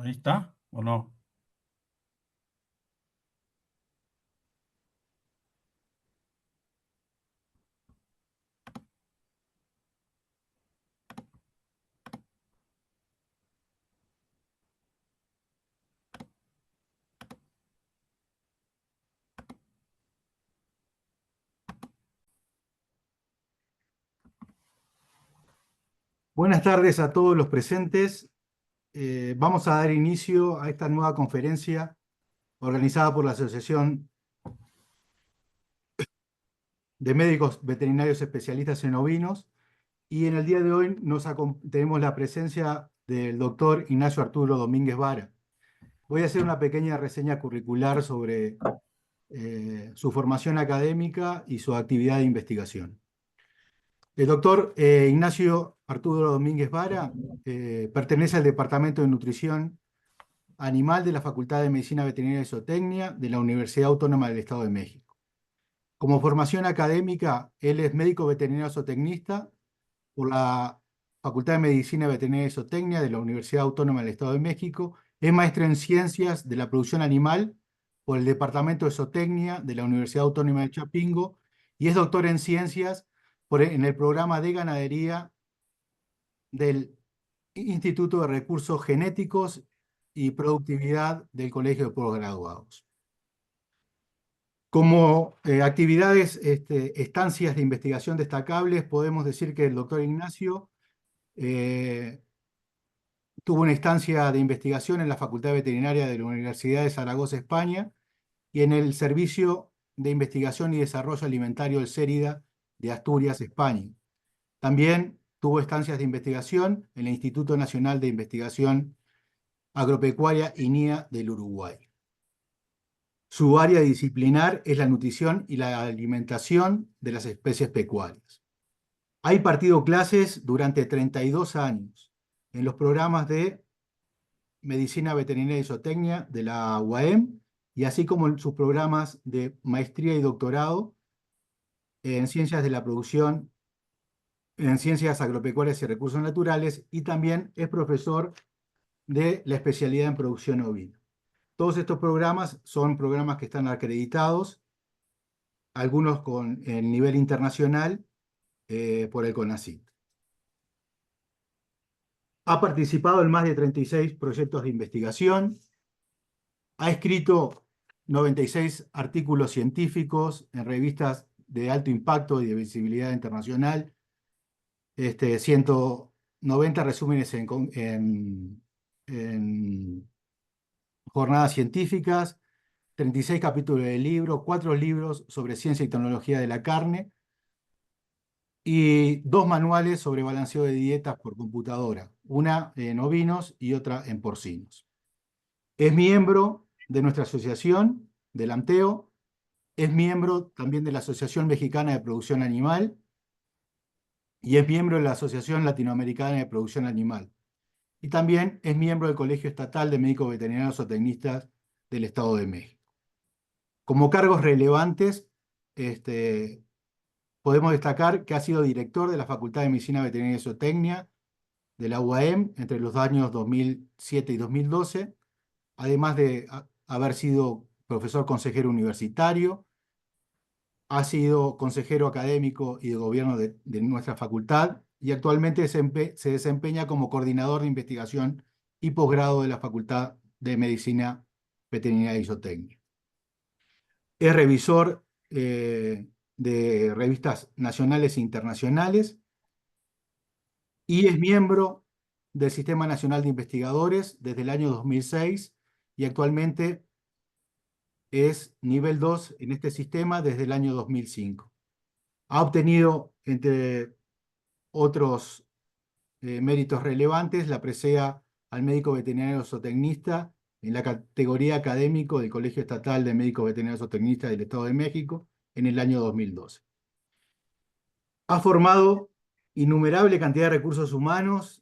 Ahí está, ¿o no? Buenas tardes a todos los presentes. Vamos a dar inicio a esta nueva conferencia organizada por la Asociación de Médicos Veterinarios Especialistas en Ovinos. Y en el día de hoy tenemos la presencia del doctor Ignacio Arturo Domínguez Vara. Voy a hacer una pequeña reseña curricular sobre su formación académica y su actividad de investigación. El doctor Ignacio Arturo Domínguez Vara pertenece al Departamento de Nutrición Animal de la Facultad de Medicina Veterinaria y Zootecnia de la Universidad Autónoma del Estado de México. Como formación académica, él es médico veterinario zootecnista por la Facultad de Medicina Veterinaria y Zootecnia de la Universidad Autónoma del Estado de México. Es maestro en Ciencias de la Producción Animal por el Departamento de Zootecnia de la Universidad Autónoma de Chapingo y es doctor en Ciencias en el programa de Ganadería del Instituto de Recursos Genéticos y Productividad del Colegio de Postgraduados. Como actividades, estancias de investigación destacables, podemos decir que el doctor Ignacio tuvo una estancia de investigación en la Facultad Veterinaria de la Universidad de Zaragoza, España, y en el Servicio de Investigación y Desarrollo Alimentario del CERIDA de Asturias, España. También tuvo estancias de investigación en el Instituto Nacional de Investigación Agropecuaria INIA del Uruguay. Su área disciplinar es la nutrición y la alimentación de las especies pecuarias. Ha impartido clases durante 32 años en los programas de Medicina Veterinaria y Zootecnia de la UAM y así como en sus programas de maestría y doctorado en Ciencias de la Producción, en Ciencias Agropecuarias y Recursos Naturales, y también es profesor de la especialidad en producción ovina. Todos estos programas son programas que están acreditados, algunos con el nivel internacional por el CONACYT. Ha participado en más de 36 proyectos de investigación, ha escrito 96 artículos científicos en revistas de alto impacto y de visibilidad internacional, 190 resúmenes en jornadas científicas, 36 capítulos de libro, 4 libros sobre ciencia y tecnología de la carne y 2 manuales sobre balanceo de dietas por computadora, una en ovinos y otra en porcinos. Es miembro de nuestra asociación, del AMTEO, es miembro también de la Asociación Mexicana de Producción Animal y es miembro de la Asociación Latinoamericana de Producción Animal. Y también es miembro del Colegio Estatal de Médicos Veterinarios o Tecnistas del Estado de México. Como cargos relevantes, podemos destacar que ha sido director de la Facultad de Medicina Veterinaria y Zootecnia de la UAM entre los años 2007 y 2012, además de haber sido profesor consejero universitario, ha sido consejero académico y de gobierno de nuestra facultad y actualmente se desempeña como coordinador de investigación y posgrado de la Facultad de Medicina Veterinaria y Zootecnia. Es revisor de revistas nacionales e internacionales y es miembro del Sistema Nacional de Investigadores desde el año 2006 y actualmente es nivel 2 en este sistema desde el año 2005. Ha obtenido, entre otros méritos relevantes, la presea al médico veterinario zootecnista en la categoría académico del Colegio Estatal de Médicos Veterinarios Zootecnistas del Estado de México en el año 2012. Ha formado innumerable cantidad de recursos humanos,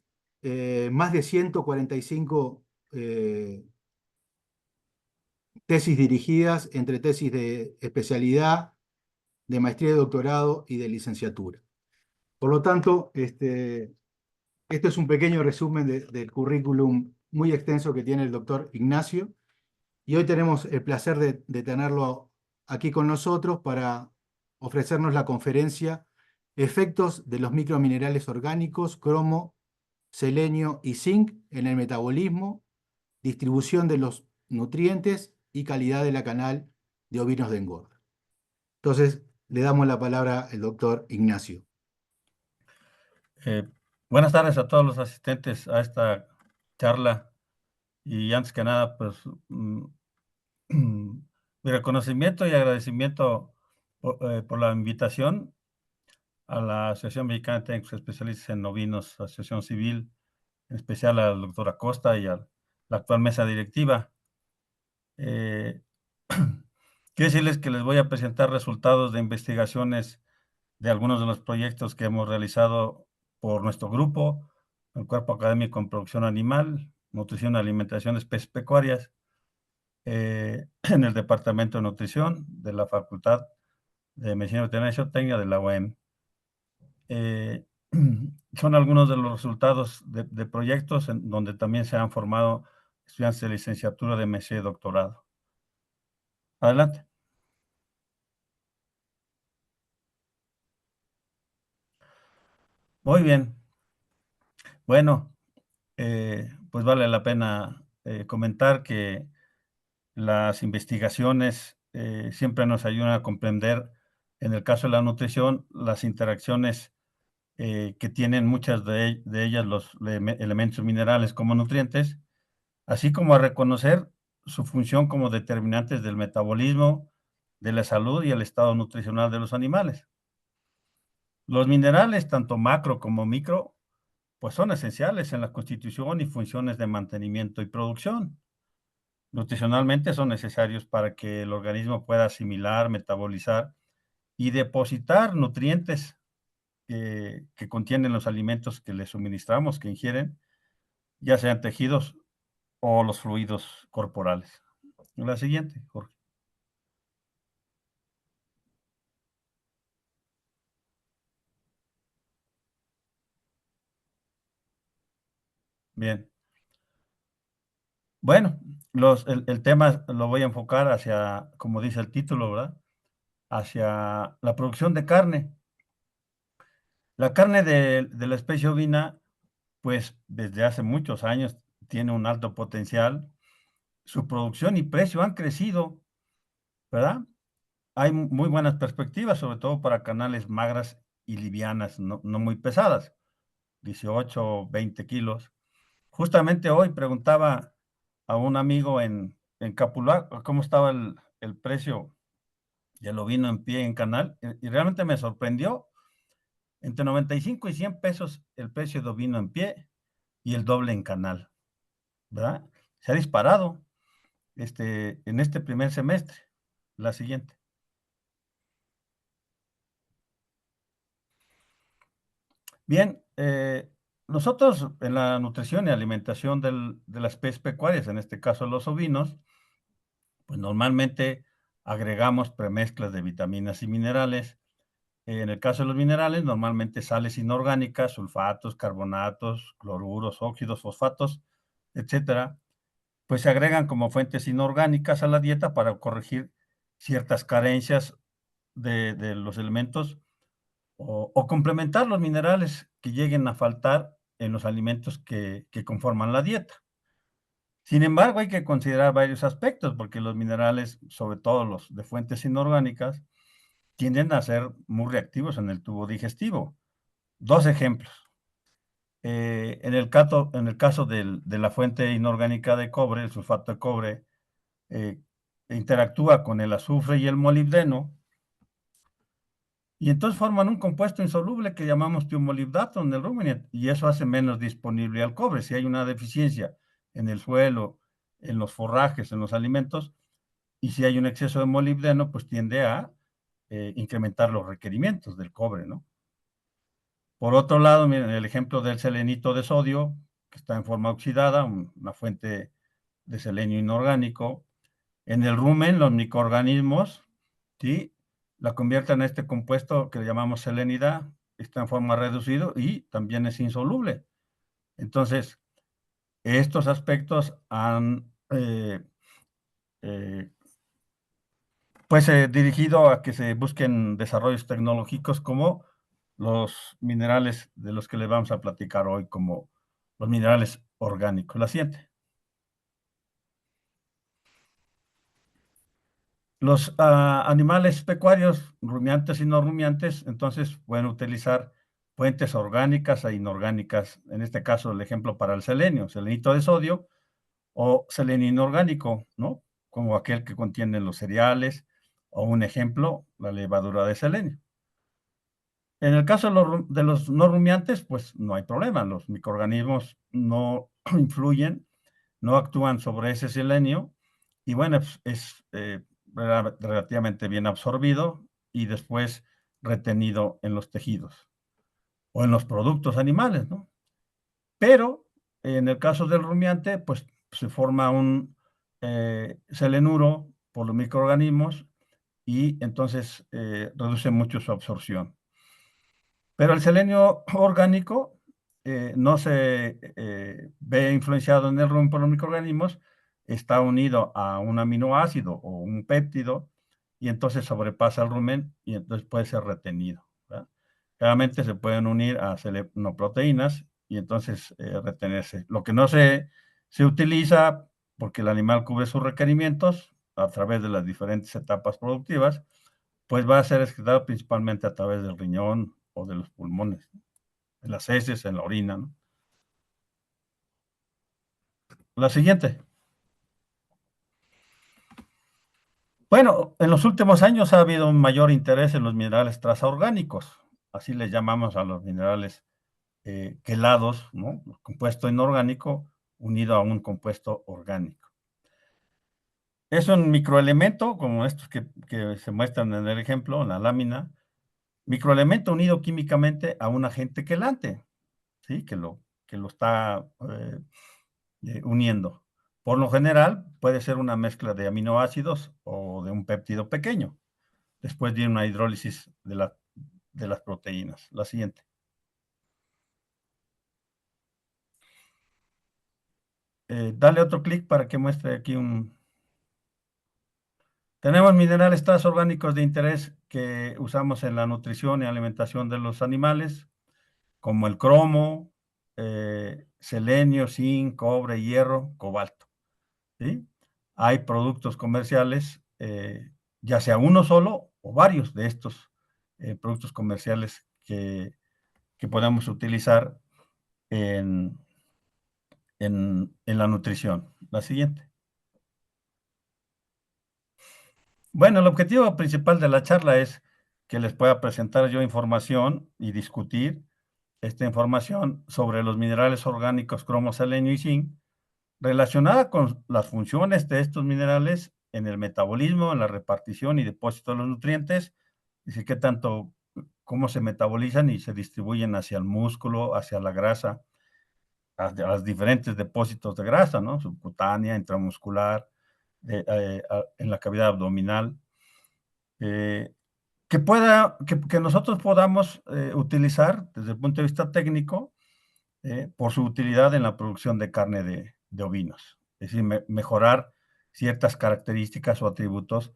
más de 145 tesis dirigidas entre tesis de especialidad, de maestría y doctorado y de licenciatura. Por lo tanto, esto es un pequeño resumen del currículum muy extenso que tiene el doctor Ignacio. Y hoy tenemos el placer de tenerlo aquí con nosotros para ofrecernos la conferencia Efectos de los microminerales orgánicos, cromo, selenio y zinc en el metabolismo, distribución de los nutrientes y calidad de la canal de ovinos de engorda. Entonces, le damos la palabra al doctor Ignacio. Eh, Buenas tardes a todos los asistentes a esta charla y antes que nada, pues mi reconocimiento y agradecimiento por la invitación a la Asociación Mexicana de Técnicos Especialistas en Ovinos, Asociación Civil, en especial al doctor Acosta y a la actual mesa directiva. Eh, Quiero decirles que les voy a presentar resultados de investigaciones de algunos de los proyectos que hemos realizado por nuestro grupo, el Cuerpo Académico en Producción Animal, Nutrición y Alimentación de Especies Pecuarias, en el Departamento de Nutrición de la Facultad de Medicina Veterinaria y Zootecnia de la UAM. Son algunos de los resultados de proyectos en donde también se han formado estudiantes de licenciatura, de maestría y doctorado. Adelante. Muy bien. Bueno, pues vale la pena comentar que las investigaciones siempre nos ayudan a comprender, en el caso de la nutrición, las interacciones que tienen muchas de ellas los elementos minerales como nutrientes, así como a reconocer su función como determinantes del metabolismo, de la salud y el estado nutricional de los animales. Los minerales, tanto macro como micro, pues son esenciales en la constitución y funciones de mantenimiento y producción. Nutricionalmente son necesarios para que el organismo pueda asimilar, metabolizar y depositar nutrientes que contienen los alimentos que le suministramos, que ingieren, ya sean tejidos o los fluidos corporales. La siguiente, Jorge. Bien. Bueno, el tema lo voy a enfocar hacia, como dice el título, ¿verdad? Hacia la producción de carne. La carne de la especie ovina, pues desde hace muchos años tiene un alto potencial. Su producción y precio han crecido, ¿verdad? Hay muy buenas perspectivas, sobre todo para canales magras y livianas, no muy pesadas, 18 o 20 kilos. Justamente hoy preguntaba a un amigo en Capulá cómo estaba el precio del ovino en pie en canal, y realmente me sorprendió. Entre 95 y 100 pesos el precio de ovino en pie y el doble en canal, ¿verdad? Se ha disparado en este primer semestre. La siguiente. Bien, nosotros en la nutrición y alimentación de las especies pecuarias, en este caso los ovinos, pues normalmente agregamos premezclas de vitaminas y minerales. En el caso de los minerales, normalmente sales inorgánicas, sulfatos, carbonatos, cloruros, óxidos, fosfatos, etcétera, pues se agregan como fuentes inorgánicas a la dieta para corregir ciertas carencias de los elementos o complementar los minerales que lleguen a faltar en los alimentos que conforman la dieta. Sin embargo, hay que considerar varios aspectos, porque los minerales, sobre todo los de fuentes inorgánicas, tienden a ser muy reactivos en el tubo digestivo. Dos ejemplos. En el caso de la fuente inorgánica de cobre, el sulfato de cobre, eh, interactúa con el azufre y el molibdeno, y entonces forman un compuesto insoluble que llamamos tiumolibdato en el rumen, y eso hace menos disponible al cobre. Si hay una deficiencia en el suelo, en los forrajes, en los alimentos, y si hay un exceso de molibdeno, pues tiende a incrementar los requerimientos del cobre, ¿no? Por otro lado, miren el ejemplo del selenito de sodio, que está en forma oxidada, una fuente de selenio inorgánico. En el rumen, los microorganismos, ¿sí?, la convierten en este compuesto que le llamamos selenidad, está en forma reducida y también es insoluble. Entonces, estos aspectos han pues dirigido a que se busquen desarrollos tecnológicos como los minerales de los que les vamos a platicar hoy, como los minerales orgánicos. La siguiente. Los animales pecuarios, rumiantes y no rumiantes, entonces pueden utilizar fuentes orgánicas e inorgánicas. En este caso, el ejemplo para el selenio, selenito de sodio o selenio inorgánico, ¿no? Como aquel que contiene los cereales, o un ejemplo, la levadura de selenio. En el caso de los no rumiantes, pues no hay problema, los microorganismos no influyen, no actúan sobre ese selenio y bueno, pues, es relativamente bien absorbido y después retenido en los tejidos o en los productos animales, ¿no? Pero en el caso del rumiante, pues se forma un selenuro por los microorganismos y entonces reduce mucho su absorción. Pero el selenio orgánico no se ve influenciado en el rumen por los microorganismos, está unido a un aminoácido o un péptido y entonces sobrepasa el rumen y entonces puede ser retenido, ¿verdad? Claramente se pueden unir a selenoproteínas y entonces retenerse. Lo que no se utiliza porque el animal cubre sus requerimientos a través de las diferentes etapas productivas, pues va a ser excretado principalmente a través del riñón o de los pulmones, ¿no? En las heces, en la orina, ¿no? La siguiente. Bueno, en los últimos años ha habido un mayor interés en los minerales trazaorgánicos, así les llamamos a los minerales quelados, ¿no? El compuesto inorgánico unido a un compuesto orgánico. Es un microelemento, como estos que se muestran en el ejemplo, en la lámina, microelemento unido químicamente a un agente quelante, ¿sí? Que lo está uniendo. Por lo general, puede ser una mezcla de aminoácidos o de un péptido pequeño. Después de una hidrólisis de las proteínas. La siguiente. Dale otro clic para que muestre aquí un... Tenemos minerales transorgánicos de interés que usamos en la nutrición y alimentación de los animales, como el cromo, selenio, zinc, cobre, hierro, cobalto. ¿Sí? Hay productos comerciales, ya sea uno solo o varios de estos productos comerciales que podemos utilizar en, en la nutrición. La siguiente. Bueno, el objetivo principal de la charla es que les pueda presentar yo información y discutir esta información sobre los minerales orgánicos cromo, selenio y zinc, relacionada con las funciones de estos minerales en el metabolismo, en la repartición y depósito de los nutrientes, es decir, qué tanto, cómo se metabolizan y se distribuyen hacia el músculo, hacia la grasa, a los diferentes depósitos de grasa, ¿no? Subcutánea, intramuscular, en la cavidad abdominal, que nosotros podamos utilizar desde el punto de vista técnico por su utilidad en la producción de carne de ovinos. Es decir, mejorar ciertas características o atributos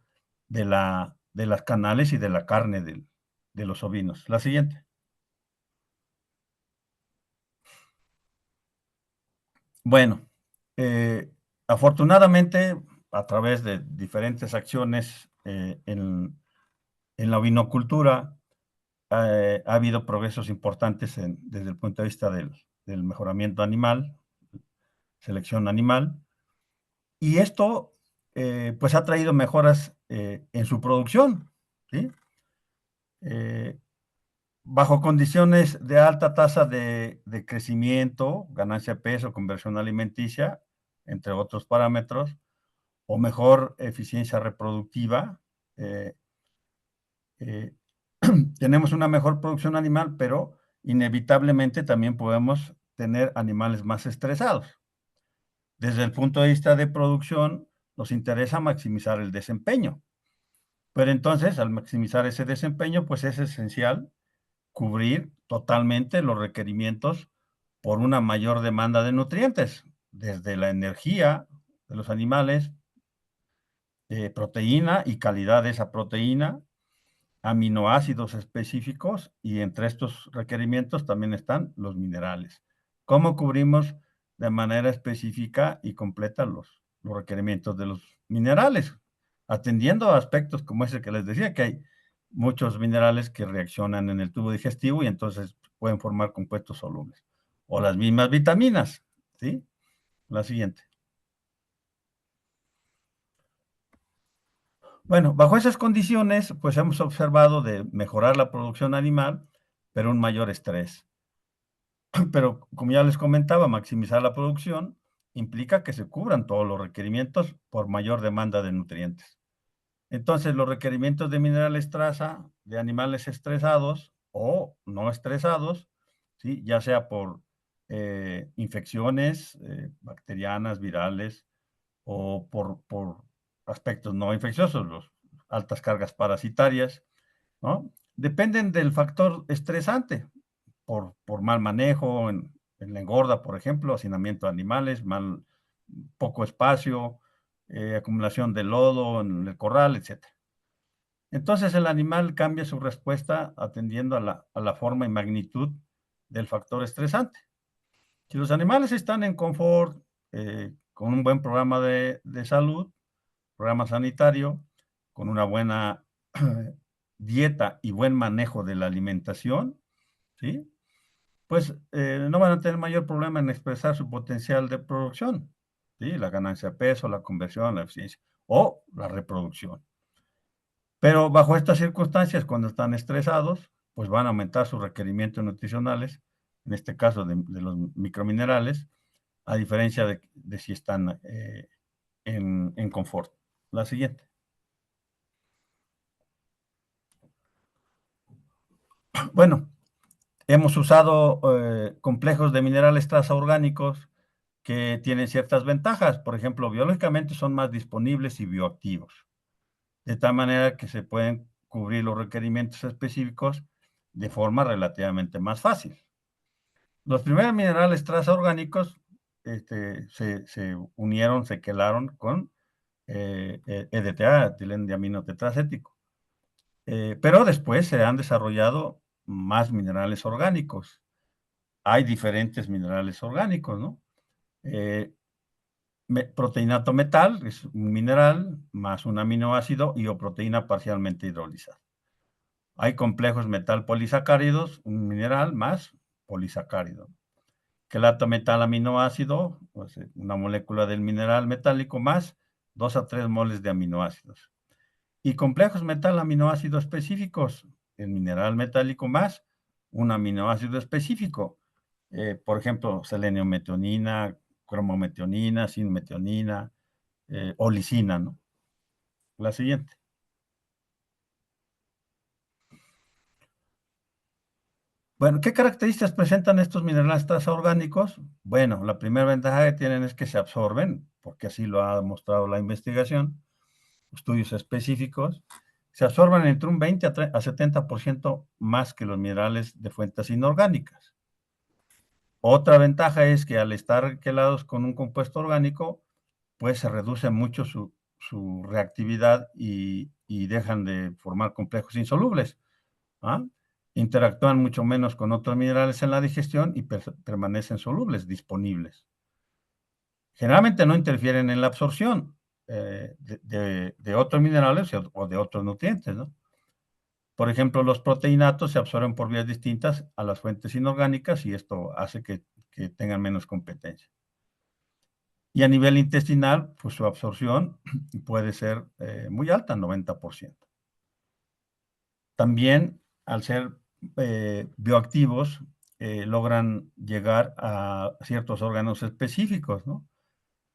de las canales y de la carne de los ovinos. La siguiente. Bueno, afortunadamente, a través de diferentes acciones en la ovinocultura, ha habido progresos importantes desde el punto de vista del mejoramiento animal, selección animal, y esto pues ha traído mejoras en su producción, ¿sí? Eh, bajo condiciones de alta tasa de crecimiento, ganancia de peso, conversión alimenticia, entre otros parámetros, o mejor eficiencia reproductiva, eh, eh, tenemos una mejor producción animal, pero inevitablemente también podemos tener animales más estresados. Desde el punto de vista de producción, nos interesa maximizar el desempeño. Pero entonces, al maximizar ese desempeño, pues es esencial cubrir totalmente los requerimientos por una mayor demanda de nutrientes. desde la energía de los animales, proteína y calidad de esa proteína, aminoácidos específicos, y entre estos requerimientos también están los minerales. ¿Cómo cubrimos de manera específica y completa los requerimientos de los minerales? Atendiendo a aspectos como ese que les decía, que hay muchos minerales que reaccionan en el tubo digestivo y entonces pueden formar compuestos solubles. O las mismas vitaminas, ¿sí? La siguiente. Bueno, bajo esas condiciones, pues hemos observado de mejorar la producción animal, pero un mayor estrés. Pero como ya les comentaba, maximizar la producción implica que se cubran todos los requerimientos por mayor demanda de nutrientes. Entonces, los requerimientos de minerales traza de animales estresados o no estresados, ¿sí? Ya sea por infecciones bacterianas, virales, o por aspectos no infecciosos, los altas cargas parasitarias, ¿no? Dependen del factor estresante, por mal manejo en la engorda, por ejemplo, hacinamiento de animales, poco espacio, acumulación de lodo en el corral, etcétera. Entonces el animal cambia su respuesta atendiendo a la forma y magnitud del factor estresante. Si los animales están en confort, con un buen programa de salud, programa sanitario, con una buena dieta y buen manejo de la alimentación, ¿sí? Pues no van a tener mayor problema en expresar su potencial de producción, ¿sí? La ganancia de peso, la conversión, la eficiencia o la reproducción. Pero bajo estas circunstancias, cuando están estresados, pues van a aumentar sus requerimientos nutricionales, en este caso de los microminerales, a diferencia de si están en confort. La siguiente. Bueno, hemos usado complejos de minerales traza orgánicos que tienen ciertas ventajas. Por ejemplo, biológicamente son más disponibles y bioactivos, de tal manera que se pueden cubrir los requerimientos específicos de forma relativamente más fácil. Los primeros minerales traza orgánicos se unieron, se quelaron con EDTA, etileno tetracético. Pero después se han desarrollado más minerales orgánicos. Hay diferentes minerales orgánicos, ¿no? Proteinato metal es un mineral más un aminoácido y o proteína parcialmente hidrolizada. Hay complejos metal polisacáridos, un mineral más polisacárido. Quelato metal aminoácido, pues una molécula del mineral metálico más 2 a 3 moles de aminoácidos. Y complejos metal aminoácido específicos, el mineral metálico más un aminoácido específico. Por ejemplo, selenio-metionina, cromometionina, sin-metionina, o lisina, ¿no? La siguiente. Bueno, ¿qué características presentan estos minerales traza orgánicos? Bueno, la primera ventaja que tienen es que se absorben, porque así lo ha demostrado la investigación, estudios específicos, se absorben entre un 20 a 70% más que los minerales de fuentes inorgánicas. Otra ventaja es que al estar quelados con un compuesto orgánico, pues se reduce mucho su reactividad y dejan de formar complejos insolubles. ¿Ah? Interactúan mucho menos con otros minerales en la digestión y permanecen solubles, disponibles. Generalmente no interfieren en la absorción de otros minerales o de otros nutrientes, ¿no? Por ejemplo, los proteinatos se absorben por vías distintas a las fuentes inorgánicas y esto hace que tengan menos competencia. Y a nivel intestinal, pues su absorción puede ser muy alta, 90%. También, al ser bioactivos, logran llegar a ciertos órganos específicos, ¿no?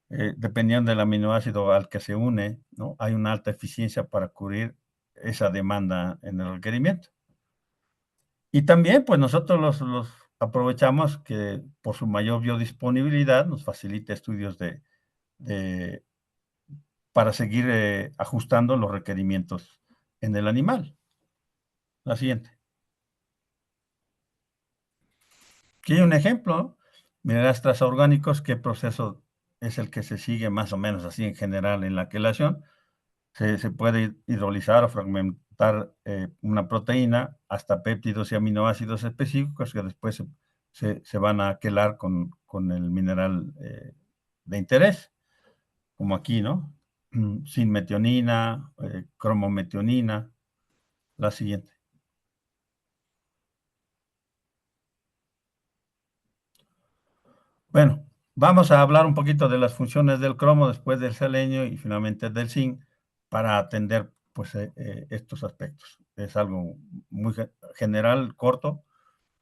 Dependiendo del aminoácido al que se une, ¿no? Hay una alta eficiencia para cubrir esa demanda en el requerimiento. Y también, pues nosotros los aprovechamos que por su mayor biodisponibilidad nos facilita estudios de para seguir ajustando los requerimientos en el animal. La siguiente. Aquí hay un ejemplo, ¿no? Minerales traza orgánicos, qué proceso es el que se sigue más o menos así en general en la quelación. Se puede hidrolizar o fragmentar una proteína hasta péptidos y aminoácidos específicos que después se van a quelar con el mineral de interés, como aquí, ¿no? Sin metionina, cromometionina, la siguiente. Bueno, vamos a hablar un poquito de las funciones del cromo, después del selenio y finalmente del zinc, para atender pues, estos aspectos. Es algo muy general, corto,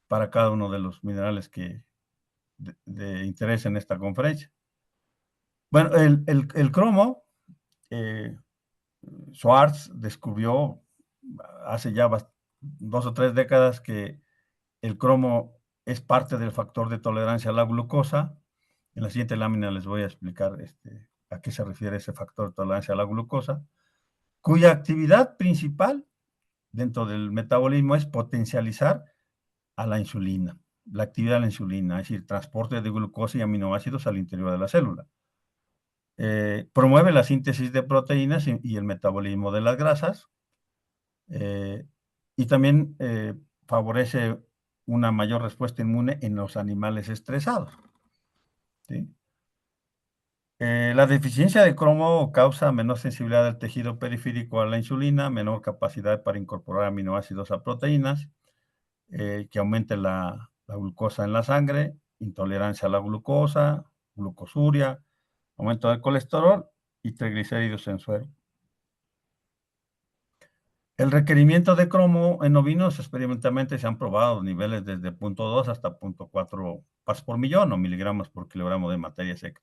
para cada uno de los minerales que de interés en esta conferencia. Bueno, el cromo, eh, Schwarz descubrió hace ya 2 o 3 décadas que el cromo es parte del factor de tolerancia a la glucosa. En la siguiente lámina les voy a explicar a qué se refiere ese factor de tolerancia a la glucosa, cuya actividad principal dentro del metabolismo es potencializar a la insulina, la actividad de la insulina, es decir, transporte de glucosa y aminoácidos al interior de la célula. Promueve la síntesis de proteínas y el metabolismo de las grasas, y también favorece una mayor respuesta inmune en los animales estresados. ¿Sí? La deficiencia de cromo causa menor sensibilidad del tejido periférico a la insulina, menor capacidad para incorporar aminoácidos a proteínas, que aumente la glucosa en la sangre, intolerancia a la glucosa, glucosuria, aumento del colesterol y triglicéridos en suero. El requerimiento de cromo en ovinos experimentalmente se han probado niveles desde 0.2 hasta 0.4 partes por millón o miligramos por kilogramo de materia seca.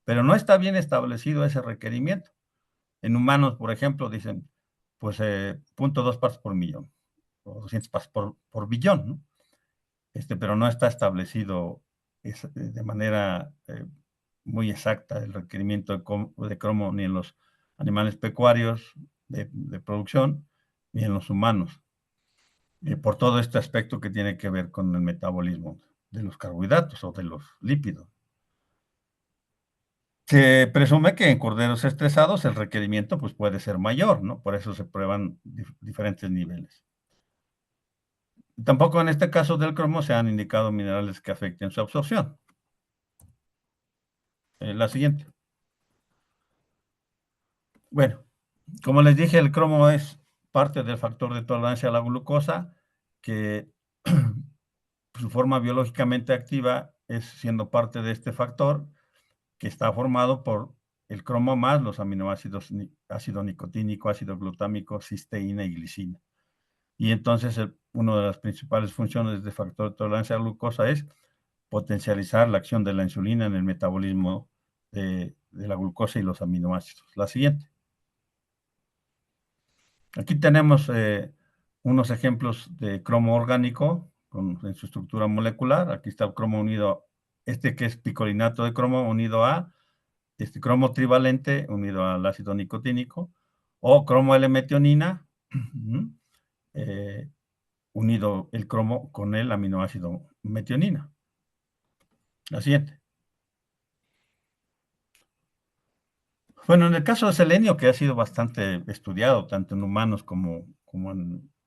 Pero no está bien establecido ese requerimiento. En humanos, por ejemplo, dicen, pues 0.2 partes por millón o 200 partes por billón, ¿no? Pero no está establecido de manera muy exacta el requerimiento de cromo ni en los animales pecuarios de producción ni en los humanos, por todo este aspecto que tiene que ver con el metabolismo de los carbohidratos o de los lípidos. Se presume que en corderos estresados el requerimiento pues, puede ser mayor, ¿no? Por eso se prueban diferentes niveles. Tampoco en este caso del cromo se han indicado minerales que afecten su absorción. La siguiente. Bueno, como les dije, el cromo es parte del factor de tolerancia a la glucosa, que su forma biológicamente activa es siendo parte de este factor, que está formado por el cromo más los aminoácidos ácido nicotínico, ácido glutámico, cisteína y glicina. Y entonces una de las principales funciones de factor de tolerancia a la glucosa es potencializar la acción de la insulina en el metabolismo de la glucosa y los aminoácidos. La siguiente. Aquí tenemos unos ejemplos de cromo orgánico en su estructura molecular. Aquí está el cromo unido, que es picolinato de cromo unido a cromo trivalente unido al ácido nicotínico, o cromo L-metionina, unido el cromo con el aminoácido metionina. La siguiente. Bueno, en el caso de selenio, que ha sido bastante estudiado, tanto en humanos como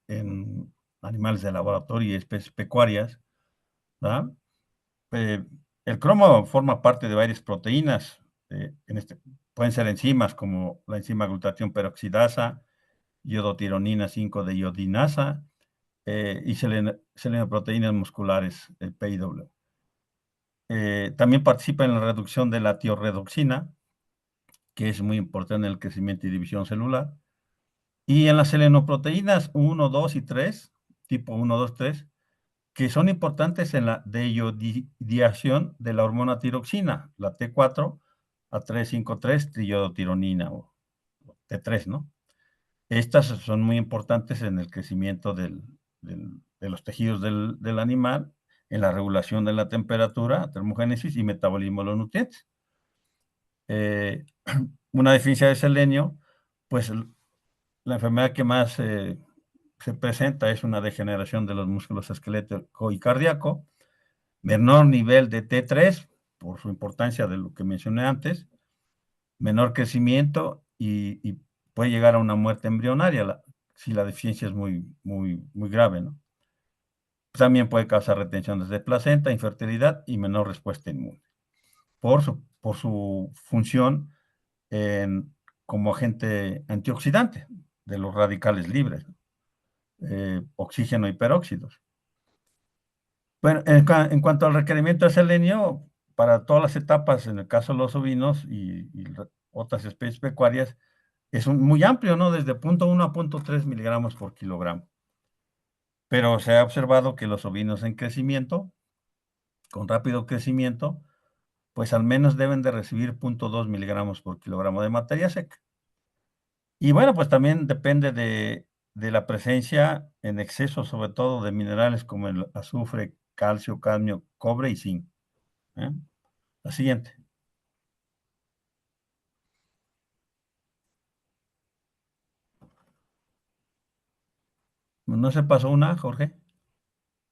en animales de laboratorio y especies pecuarias, ¿verdad? El cromo forma parte de varias proteínas, pueden ser enzimas como la enzima glutatión peroxidasa, iodotironina 5 de iodinasa y selenoproteínas musculares, el PIW. También participa en la reducción de la tiorredoxina, que es muy importante en el crecimiento y división celular, y en las selenoproteínas 1, 2 y 3, tipo 1, 2, 3, que son importantes en la deiodiación de la hormona tiroxina, la T4 a 353 triodotironina o T3, ¿no? Estas son muy importantes en el crecimiento de los tejidos del animal, en la regulación de la temperatura, termogénesis y metabolismo de los nutrientes. Una deficiencia de selenio, pues la enfermedad que más se presenta es una degeneración de los músculos esquelético y cardíaco, menor nivel de T3, por su importancia de lo que mencioné antes, menor crecimiento y puede llegar a una muerte embrionaria si la deficiencia es muy grave, ¿no? También puede causar retenciones de placenta, infertilidad y menor respuesta inmune por su función como agente antioxidante de los radicales libres, oxígeno y peróxidos. Bueno, en cuanto al requerimiento de selenio, para todas las etapas, en el caso de los ovinos y otras especies pecuarias, es muy amplio, ¿no? Desde 0.1 a 0.3 miligramos por kilogramo. Pero se ha observado que los ovinos en crecimiento, con rápido crecimiento, pues al menos deben de recibir 0.2 miligramos por kilogramo de materia seca. Y bueno, pues también depende de la presencia en exceso, sobre todo de minerales como el azufre, calcio, cadmio, cobre y zinc. ¿Eh? La siguiente. ¿No se pasó una, Jorge?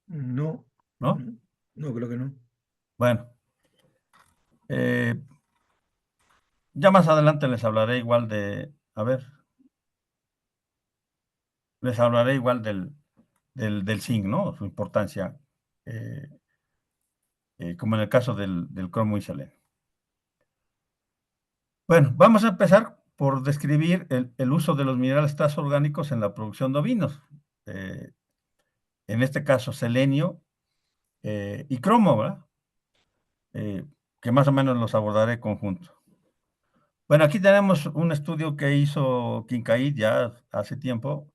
No, ¿No? no, no, creo que no. Bueno, eh, ya más adelante les hablaré igual a ver, les hablaré igual del zinc, ¿no? Su importancia, eh, como en el caso del cromo y selenio. Bueno, vamos a empezar por describir el uso de los minerales traza orgánicos en la producción de ovinos. Eh, en este caso, selenio y cromo, ¿verdad? Que más o menos los abordaré conjunto. Bueno, aquí tenemos un estudio que hizo Kincaid ya hace tiempo,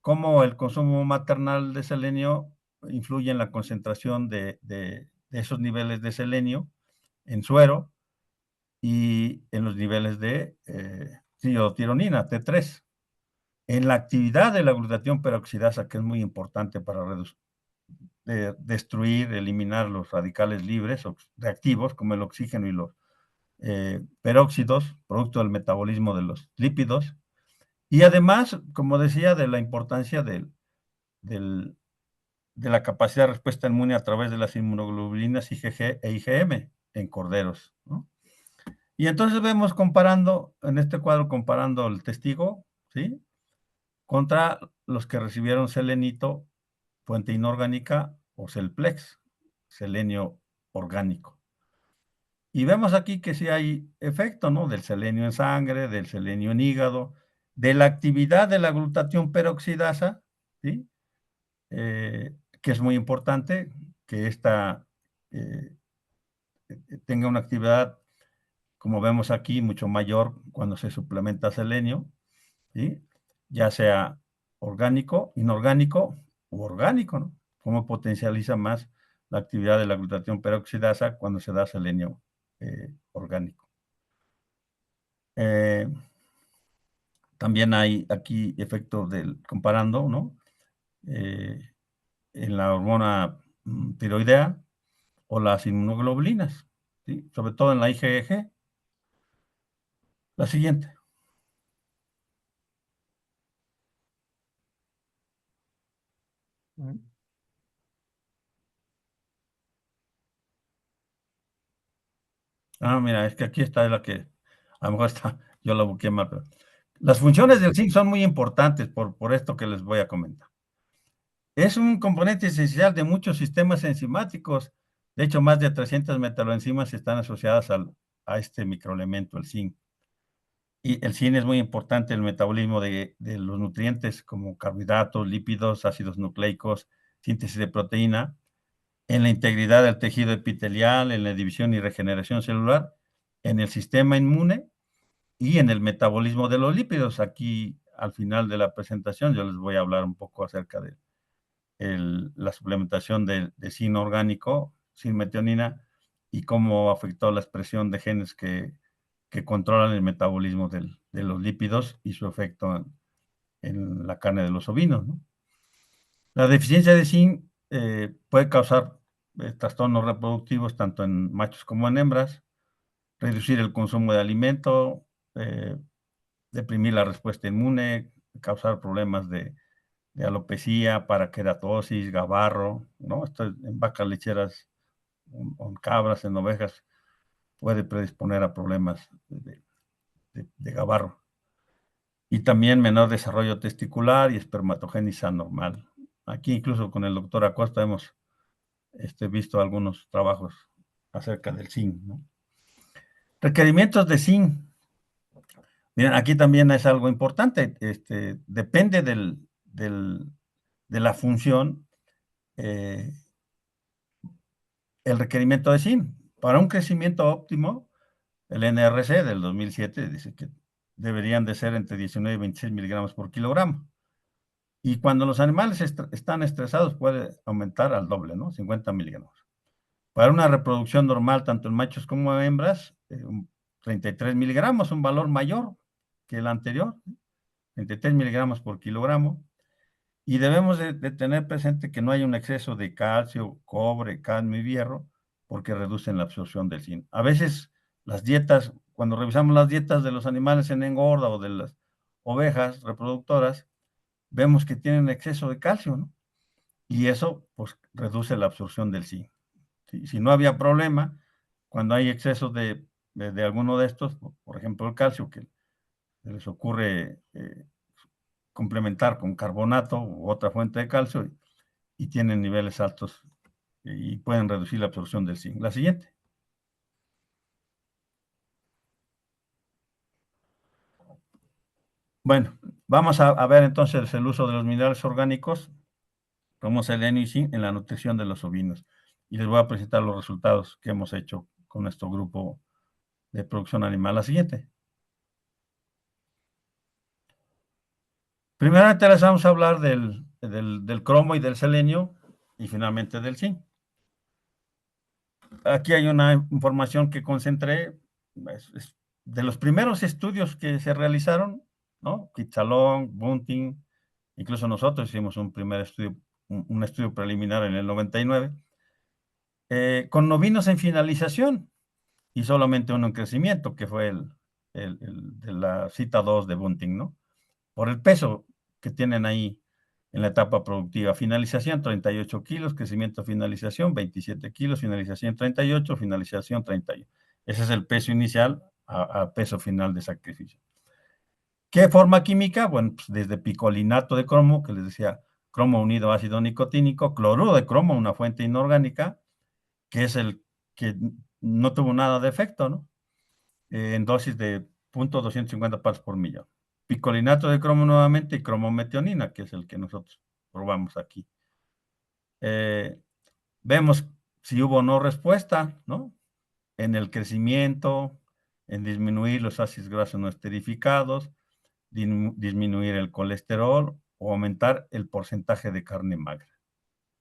cómo el consumo maternal de selenio influye en la concentración de esos niveles de selenio en suero y en los niveles de tiotironina, T3. En la actividad de la glutatión peroxidasa, que es muy importante para destruir, eliminar los radicales libres o reactivos, como el oxígeno y los peróxidos, producto del metabolismo de los lípidos, y además, como decía, de la importancia del, de la capacidad de respuesta inmune a través de las inmunoglobulinas IgG e IgM en corderos, ¿no? Y entonces vemos comparando, en este cuadro, comparando el testigo, ¿sí? Contra los que recibieron selenito, fuente inorgánica o Celplex, selenio orgánico. Y vemos aquí que sí hay efecto, ¿no? Del selenio en sangre, del selenio en hígado, de la actividad de la glutatión peroxidasa, ¿sí? Que es muy importante que esta eh, tenga una actividad, como vemos aquí, mucho mayor cuando se suplementa selenio, ¿sí? Ya sea orgánico, inorgánico u orgánico, ¿no? Cómo potencializa más la actividad de la glutatión peroxidasa cuando se da selenio orgánico. Eh, También hay aquí efectos comparando, ¿no? Eh, en la hormona tiroidea o las inmunoglobulinas, ¿sí? Sobre todo en la IgG. La siguiente. Mm. Mira, es que aquí está la que, a lo mejor está, yo la busqué mal, pero las funciones del zinc son muy importantes por esto que les voy a comentar. Es un componente esencial de muchos sistemas enzimáticos. De hecho, más de 300 metaloenzimas están asociadas a este microelemento, el zinc. Y el zinc es muy importante en el metabolismo de los nutrientes como carbohidratos, lípidos, ácidos nucleicos, síntesis de proteína, en la integridad del tejido epitelial, en la división y regeneración celular, en el sistema inmune y en el metabolismo de los lípidos. Aquí, al final de la presentación, yo les voy a hablar un poco acerca de la suplementación de zinc orgánico, zinc metionina, y cómo afectó la expresión de genes que controlan el metabolismo de los lípidos y su efecto en la carne de los ovinos, ¿no? La deficiencia de zinc puede causar trastornos reproductivos tanto en machos como en hembras, reducir el consumo de alimento, eh, deprimir la respuesta inmune, causar problemas de alopecia, paraqueratosis, gabarro, ¿no? Esto en vacas lecheras, en cabras, en ovejas, puede predisponer a problemas de gabarro. Y también menor desarrollo testicular y espermatogénesis anormal. Aquí incluso con el doctor Acosta hemos visto algunos trabajos acerca del zinc, ¿no? Requerimientos de zinc. Miren, aquí también es algo importante. Depende de la función, el requerimiento de zinc. Para un crecimiento óptimo, el NRC del 2007 dice que deberían de ser entre 19 y 26 miligramos por kilogramo. Y cuando los animales están estresados puede aumentar al doble, ¿no? 50 miligramos. Para una reproducción normal, tanto en machos como en hembras, 33 miligramos, un valor mayor que el anterior, 33 miligramos por kilogramo. Y debemos de tener presente que no hay un exceso de calcio, cobre, cadmio y hierro, porque reducen la absorción del zinc. A veces las dietas, cuando revisamos las dietas de los animales en engorda o de las ovejas reproductoras, vemos que tienen exceso de calcio, ¿no? Y eso, pues, reduce la absorción del zinc. Si no había problema, cuando hay exceso de alguno de estos, por ejemplo el calcio, que les ocurre complementar con carbonato u otra fuente de calcio y tienen niveles altos y pueden reducir la absorción del zinc. La siguiente. Bueno, vamos a ver entonces el uso de los minerales orgánicos como selenio y zinc en la nutrición de los ovinos. Y les voy a presentar los resultados que hemos hecho con nuestro grupo de producción animal. La siguiente. Primeramente les vamos a hablar del cromo y del selenio y finalmente del zinc. Aquí hay una información que concentré de los primeros estudios que se realizaron, ¿no? Kitzalong, Bunting, incluso nosotros hicimos un primer estudio, un estudio preliminar en el 99, con ovinos en finalización y solamente uno en crecimiento, que fue el de la cita 2 de Bunting, ¿no? Por el peso que tienen ahí en la etapa productiva. Finalización 38 kilos, crecimiento finalización 27 kilos, finalización 38, finalización 31. Ese es el peso inicial a peso final de sacrificio. ¿Qué forma química? Bueno, pues desde picolinato de cromo, que les decía, cromo unido a ácido nicotínico, cloruro de cromo, una fuente inorgánica, que es el que no tuvo nada de efecto, ¿no? En dosis de 0.250 partes por millón. Picolinato de cromo nuevamente y cromometionina, que es el que nosotros probamos aquí. Vemos si hubo o no respuesta, ¿no? En el crecimiento, en disminuir los ácidos grasos no esterificados, disminuir el colesterol o aumentar el porcentaje de carne magra.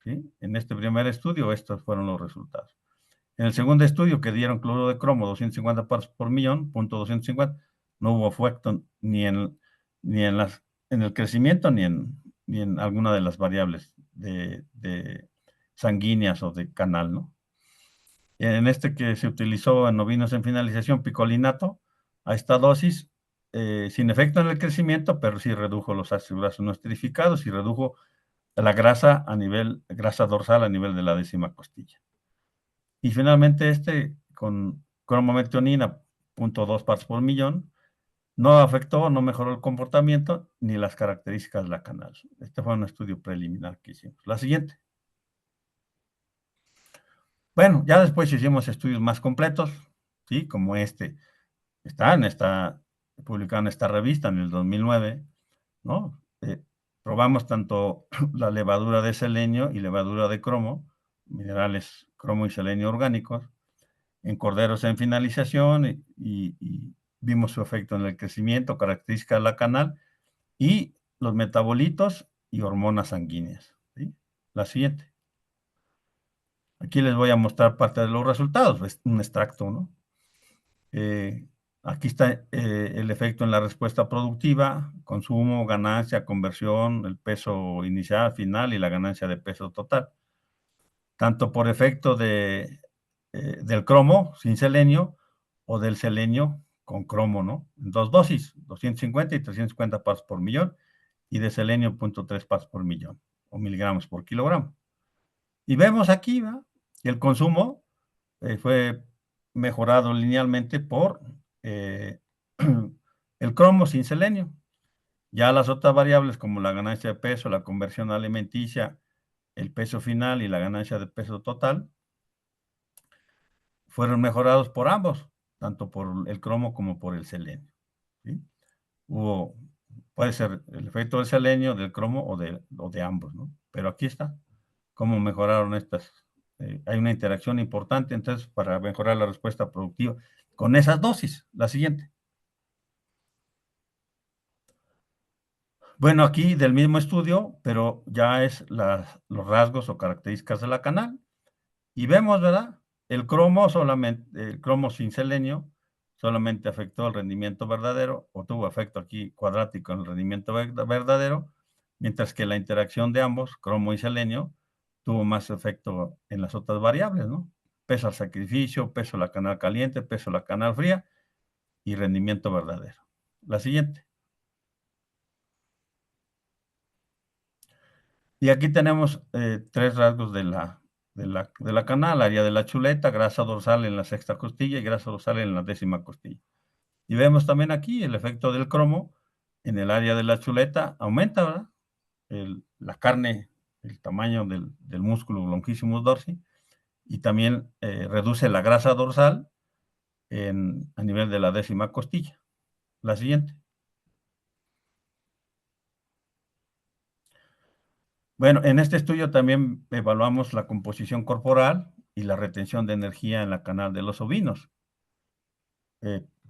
¿Sí? En este primer estudio, estos fueron los resultados. En el segundo estudio, que dieron cloruro de cromo 250 partes por millón, 0.250, no hubo efecto ni en el crecimiento ni en alguna de las variables de sanguíneas o de canal, ¿no? En este que se utilizó en ovinos en finalización, picolinato, a esta dosis, sin efecto en el crecimiento, pero sí redujo los ácidos grasos no esterificados y redujo la grasa grasa dorsal a nivel de la décima costilla. Y finalmente con cromometionina, 0.2 partes por millón, no afectó, no mejoró el comportamiento ni las características de la canal. Este fue un estudio preliminar que hicimos. La siguiente. Bueno, ya después hicimos estudios más completos, ¿sí? Como está publicado en esta revista en el 2009, ¿no? Probamos tanto la levadura de selenio y levadura de cromo, minerales cromo y selenio orgánicos, en corderos en finalización y vimos su efecto en el crecimiento, características de la canal y los metabolitos y hormonas sanguíneas, ¿sí? La siguiente. Aquí les voy a mostrar parte de los resultados, es un extracto, ¿no? Aquí está el efecto en la respuesta productiva, consumo, ganancia, conversión, el peso inicial, final y la ganancia de peso total. Tanto por efecto del cromo sin selenio o del selenio con cromo, ¿no? En dos dosis, 250 y 350 partes por millón, y de selenio 0.3 partes por millón, o miligramos por kilogramo. Y vemos aquí, ¿va? Que el consumo fue mejorado linealmente por el cromo sin selenio. Ya las otras variables como la ganancia de peso, la conversión alimenticia, el peso final y la ganancia de peso total, fueron mejorados por ambos, tanto por el cromo como por el selenio. ¿Sí? Puede ser el efecto del selenio, del cromo o de ambos, ¿no? Pero aquí está, cómo mejoraron estas. Hay una interacción importante, entonces, para mejorar la respuesta productiva con esas dosis. La siguiente. Bueno, aquí del mismo estudio, pero ya es los rasgos o características de la canal. Y vemos, ¿verdad? El cromo sin selenio solamente afectó el rendimiento verdadero, o tuvo efecto aquí cuadrático en el rendimiento verdadero, mientras que la interacción de ambos, cromo y selenio, tuvo más efecto en las otras variables, ¿no? Peso al sacrificio, peso a la canal caliente, peso a la canal fría y rendimiento verdadero. La siguiente. Y aquí tenemos tres rasgos de la canal, área de la chuleta, grasa dorsal en la sexta costilla y grasa dorsal en la décima costilla. Y vemos también aquí el efecto del cromo en el área de la chuleta, aumenta, ¿verdad? La carne, el tamaño del músculo longísimos dorsi, y también reduce la grasa dorsal a nivel de la décima costilla. La siguiente. Bueno, en este estudio también evaluamos la composición corporal y la retención de energía en la canal de los ovinos,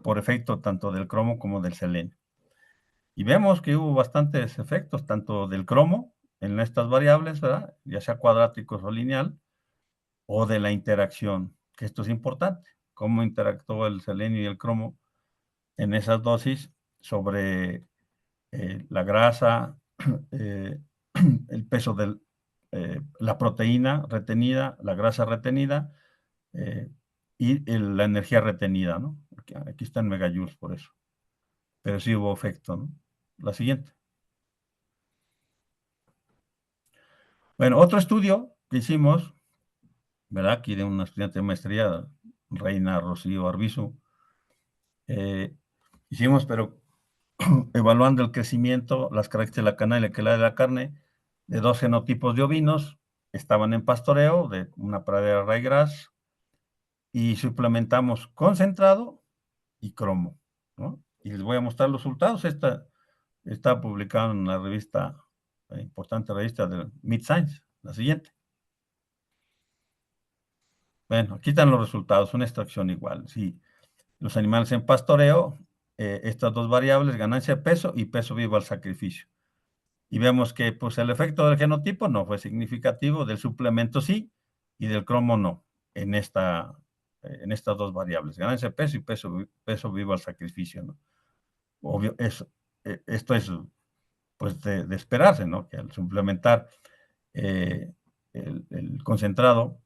por efecto tanto del cromo como del selenio. Y vemos que hubo bastantes efectos, tanto del cromo en estas variables, ¿verdad? Ya sea cuadráticos o lineal, o de la interacción, que esto es importante, cómo interactuó el selenio y el cromo en esas dosis sobre la grasa, eh, el peso de la proteína retenida, la grasa retenida eh, y la energía retenida, ¿no? Aquí está en megajoules por eso, pero sí hubo efecto, ¿no? La siguiente. Bueno, otro estudio que hicimos, ¿verdad? Aquí de una estudiante de maestría, Reina Rocío Arbizu, hicimos, pero evaluando el crecimiento, las características de la canal y la calidad de la carne de dos genotipos de ovinos, estaban en pastoreo de una pradera ryegrass y suplementamos concentrado y cromo, ¿no? Y les voy a mostrar los resultados. Esta está publicado en la revista, la importante revista de Mid Science, la siguiente. Bueno, aquí están los resultados, una extracción igual. Si los animales en pastoreo, estas dos variables, ganancia de peso y peso vivo al sacrificio. Y vemos que pues, el efecto del genotipo no fue significativo, del suplemento sí, y del cromo no, en estas dos variables, ganancia de peso y peso vivo al sacrificio, ¿no? Obvio, esto es pues de esperarse, ¿no? Que al suplementar el concentrado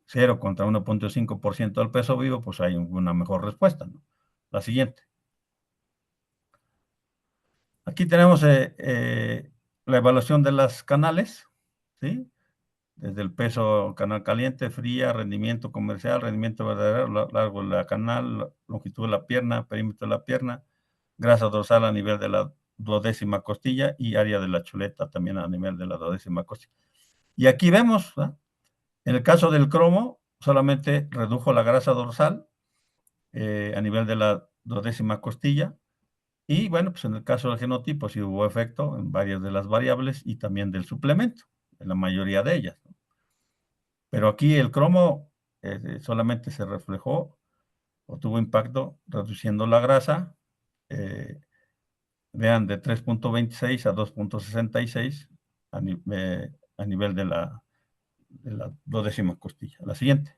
0 contra 1.5% del peso vivo, pues hay una mejor respuesta, ¿no? La siguiente. Aquí tenemos la evaluación de las canales, ¿sí? Desde el peso canal caliente, fría, rendimiento comercial, rendimiento verdadero, largo de la canal, longitud de la pierna, perímetro de la pierna, grasa dorsal a nivel de la duodécima costilla y área de la chuleta también a nivel de la duodécima costilla. Y aquí vemos, ¿no? En el caso del cromo, solamente redujo la grasa dorsal a nivel de la duodécima costilla. Y bueno, pues en el caso del genotipo sí hubo efecto en varias de las variables y también del suplemento, en la mayoría de ellas, ¿no? Pero aquí el cromo solamente se reflejó o tuvo impacto reduciendo la grasa, eh, vean, de 3.26 a 2.66 a nivel de la duodécima costilla. La siguiente.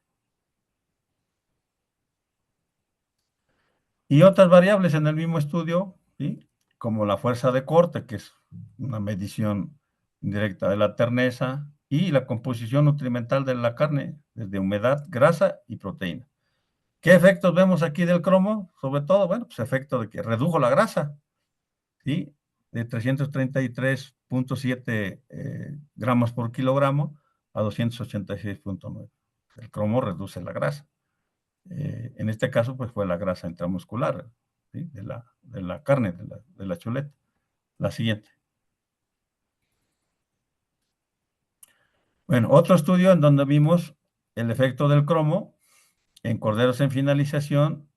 Y otras variables en el mismo estudio, ¿sí? Como la fuerza de corte, que es una medición indirecta de la terneza, y la composición nutrimental de la carne, desde humedad, grasa y proteína. ¿Qué efectos vemos aquí del cromo? Sobre todo, bueno, pues efecto de que redujo la grasa, ¿sí? De 333.7 gramos por kilogramo a 286.9. El cromo reduce la grasa. En este caso, pues fue la grasa intramuscular, ¿sí? De la carne, de la chuleta. La siguiente. Bueno, otro estudio en donde vimos el efecto del cromo en corderos en finalización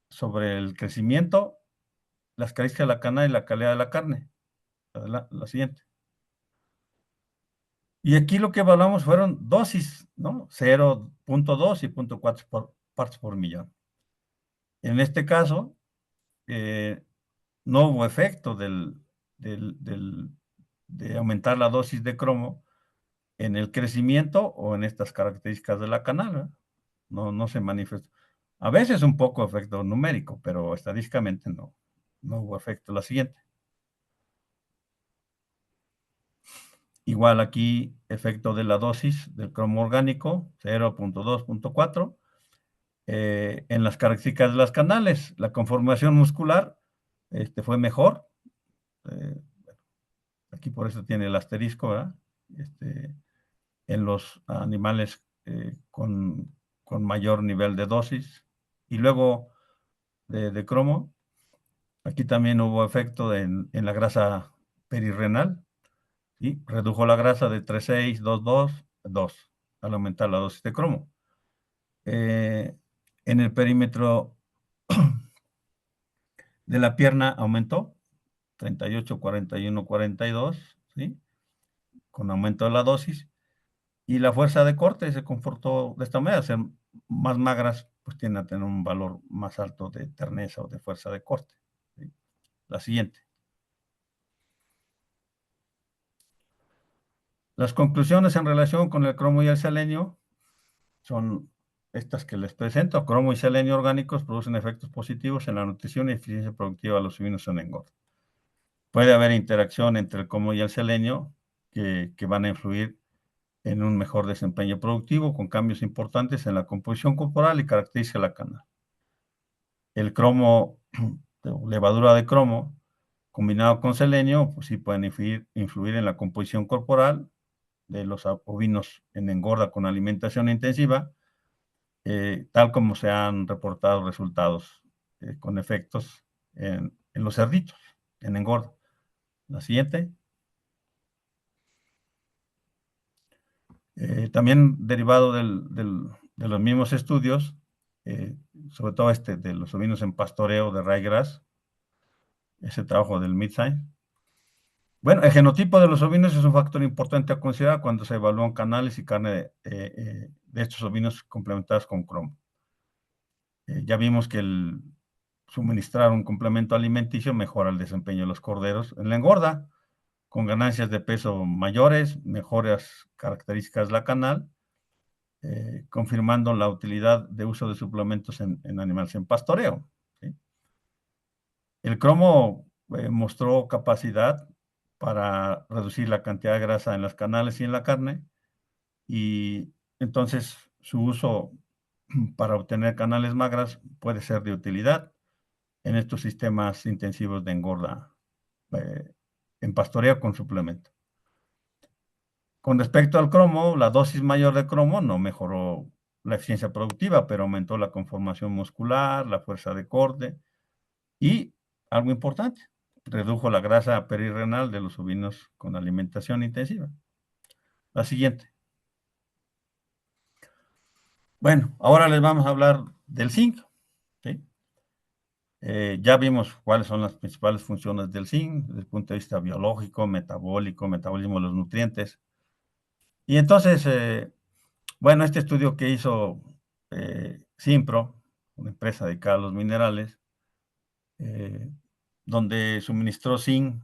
sobre el crecimiento, las características de la cana y la calidad de la carne. La siguiente. Y aquí lo que evaluamos fueron dosis, ¿no? 0.2 y 0.4 partes por millón. En este caso, no hubo efecto de aumentar la dosis de cromo en el crecimiento o en estas características de la canal, ¿verdad? No se manifestó. A veces un poco efecto numérico, pero estadísticamente no hubo efecto. La siguiente. Igual aquí, efecto de la dosis del cromo orgánico, 0.2, 0.4. En las características de las canales, la conformación muscular fue mejor. Eh, Aquí por eso tiene el asterisco, ¿verdad? En los animales con mayor nivel de dosis. Y luego de cromo, aquí también hubo efecto en la grasa perirrenal, ¿sí? Redujo la grasa de 3,6, 2,2, 2 al aumentar la dosis de cromo. En el perímetro de la pierna aumentó 38, 41, 42, ¿sí? Con aumento de la dosis. Y la fuerza de corte se comportó de esta manera, ser más magras, pues tienden a tener un valor más alto de terneza o de fuerza de corte, ¿sí? La siguiente. Las conclusiones en relación con el cromo y el selenio son estas que les presento. Cromo y selenio orgánicos producen efectos positivos en la nutrición y eficiencia productiva de los ovinos en engorda. Puede haber interacción entre el cromo y el selenio que van a influir en un mejor desempeño productivo con cambios importantes en la composición corporal y características de la cana. El cromo, levadura de cromo, combinado con selenio, pues sí pueden influir en la composición corporal de los ovinos en engorda con alimentación intensiva, tal como se han reportado resultados con efectos en los cerditos, en engorda. La siguiente. También derivado de los mismos estudios, sobre todo de los ovinos en pastoreo de ryegrass, ese trabajo del Midside. Bueno, el genotipo de los ovinos es un factor importante a considerar cuando se evalúan canales y carne de estos ovinos complementados con cromo. Ya vimos que el suministrar un complemento alimenticio mejora el desempeño de los corderos en la engorda, con ganancias de peso mayores, mejores características de la canal, confirmando la utilidad de uso de suplementos en animales en pastoreo, ¿sí? El cromo mostró capacidad para reducir la cantidad de grasa en las canales y en la carne, y entonces su uso para obtener canales magras puede ser de utilidad en estos sistemas intensivos de engorda en pastoreo con suplemento. Con respecto al cromo, la dosis mayor de cromo no mejoró la eficiencia productiva, pero aumentó la conformación muscular, la fuerza de corte y, algo importante, redujo la grasa perirrenal de los ovinos con alimentación intensiva. La siguiente. Bueno, ahora les vamos a hablar del zinc, ¿sí? Ya vimos cuáles son las principales funciones del zinc desde el punto de vista biológico, metabólico, metabolismo de los nutrientes. Y entonces, bueno, este estudio que hizo Simpro, una empresa dedicada a los minerales, eh, donde suministró zinc,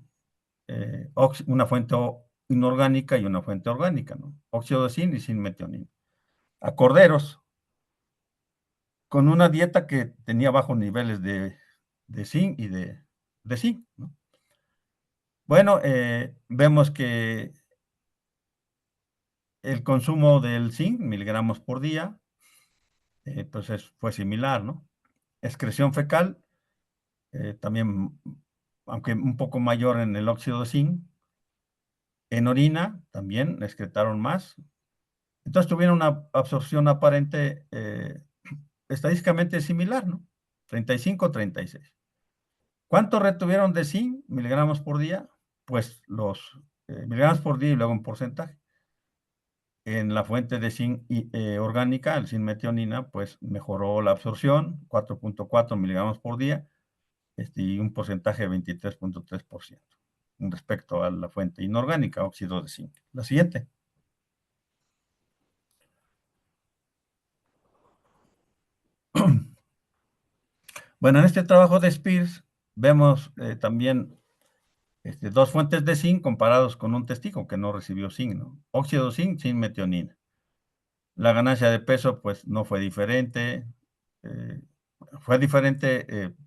una fuente inorgánica y una fuente orgánica, ¿no? Óxido de zinc y zinc metionina, a corderos, con una dieta que tenía bajos niveles de zinc y de zinc, ¿no? Bueno, vemos que el consumo del zinc, miligramos por día, pues fue similar, ¿no? Excreción fecal, también, aunque un poco mayor en el óxido de zinc. En orina también excretaron más. Entonces tuvieron una absorción aparente estadísticamente similar, ¿no? 35, 36. ¿Cuánto retuvieron de zinc, miligramos por día? Pues los miligramos por día y luego en porcentaje. En la fuente de zinc orgánica, el zinc metionina, pues mejoró la absorción, 4.4 miligramos por día, y un porcentaje de 23.3% respecto a la fuente inorgánica, óxido de zinc. La siguiente. Bueno, en este trabajo de Spears vemos también dos fuentes de zinc comparados con un testigo que no recibió zinc, ¿no? Óxido de zinc, zinc metionina. La ganancia de peso, pues, no fue diferente.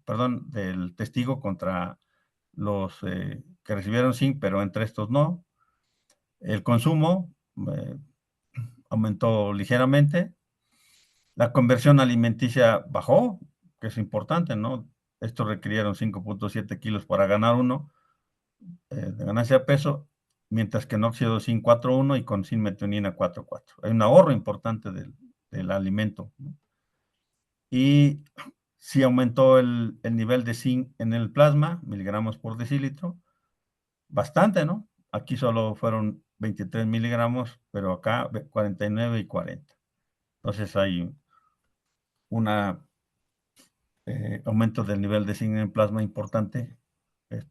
Perdón, del testigo contra los que recibieron zinc, pero entre estos no. El consumo aumentó ligeramente. La conversión alimenticia bajó, que es importante, ¿no? Estos requirieron 5.7 kilos para ganar uno de ganancia de peso, mientras que en óxido de zinc 4.1 y con zinc metionina 4.4. Hay un ahorro importante del alimento, ¿no? Y sí aumentó el nivel de zinc en el plasma, miligramos por decilitro, bastante, ¿no? Aquí solo fueron 23 miligramos, pero acá 49 y 40. Entonces hay un aumento del nivel de zinc en el plasma importante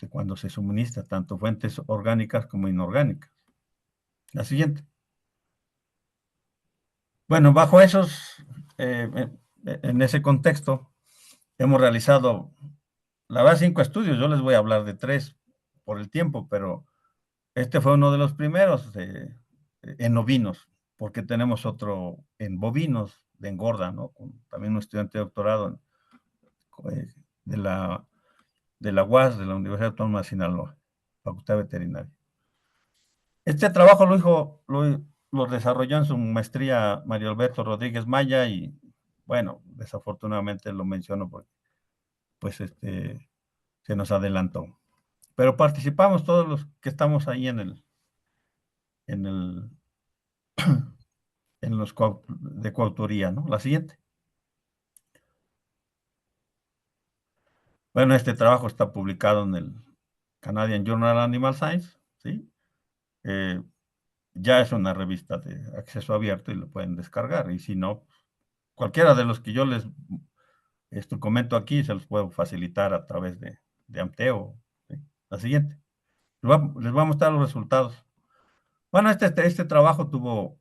cuando se suministra tanto fuentes orgánicas como inorgánicas. La siguiente. Bueno, bajo en ese contexto, hemos realizado, la verdad, 5 estudios. Yo les voy a hablar de 3 por el tiempo, pero este fue uno de los primeros en ovinos, porque tenemos otro en bovinos de engorda, ¿no? También un estudiante de doctorado eh, de la UAS, de la Universidad Autónoma de Sinaloa, Facultad Veterinaria. Este trabajo lo desarrolló en su maestría Mario Alberto Rodríguez Maya y, bueno, desafortunadamente lo menciono porque, pues, se nos adelantó. Pero participamos todos los que estamos ahí en el, en los de coautoría, ¿no? La siguiente. Bueno, este trabajo está publicado en el Canadian Journal Animal Science, ¿sí? Eh, ya es una revista de acceso abierto y lo pueden descargar. Y si no, cualquiera de los que yo les comento aquí se los puedo facilitar a través de Amteo, ¿sí? La siguiente. Les voy a mostrar los resultados. Bueno, este trabajo tuvo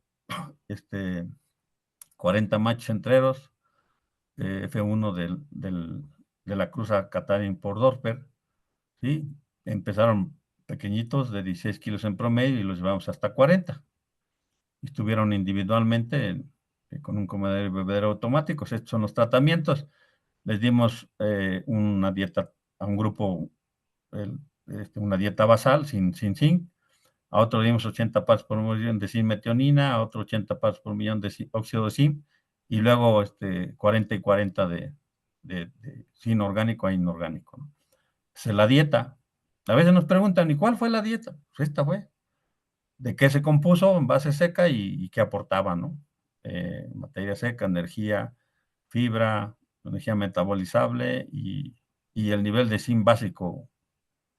40 machos entreros, F1 de la cruza Katarin por Dorper, ¿sí? Empezaron pequeñitos de 16 kilos en promedio y los llevamos hasta 40. Estuvieron individualmente con un comedero y bebedero automáticos. Estos son los tratamientos. Les dimos una dieta a un grupo, una dieta basal sin zinc. A otro le dimos 80 partes por millón de zinc metionina, a otro 80 partes por millón de óxido de zinc, y luego 40 y 40 de zinc orgánico a inorgánico, ¿no? La dieta. A veces nos preguntan, ¿y cuál fue la dieta? Pues esta fue. ¿De qué se compuso? En base seca y qué aportaba, ¿no? Materia seca, energía, fibra, energía metabolizable y el nivel de zinc básico,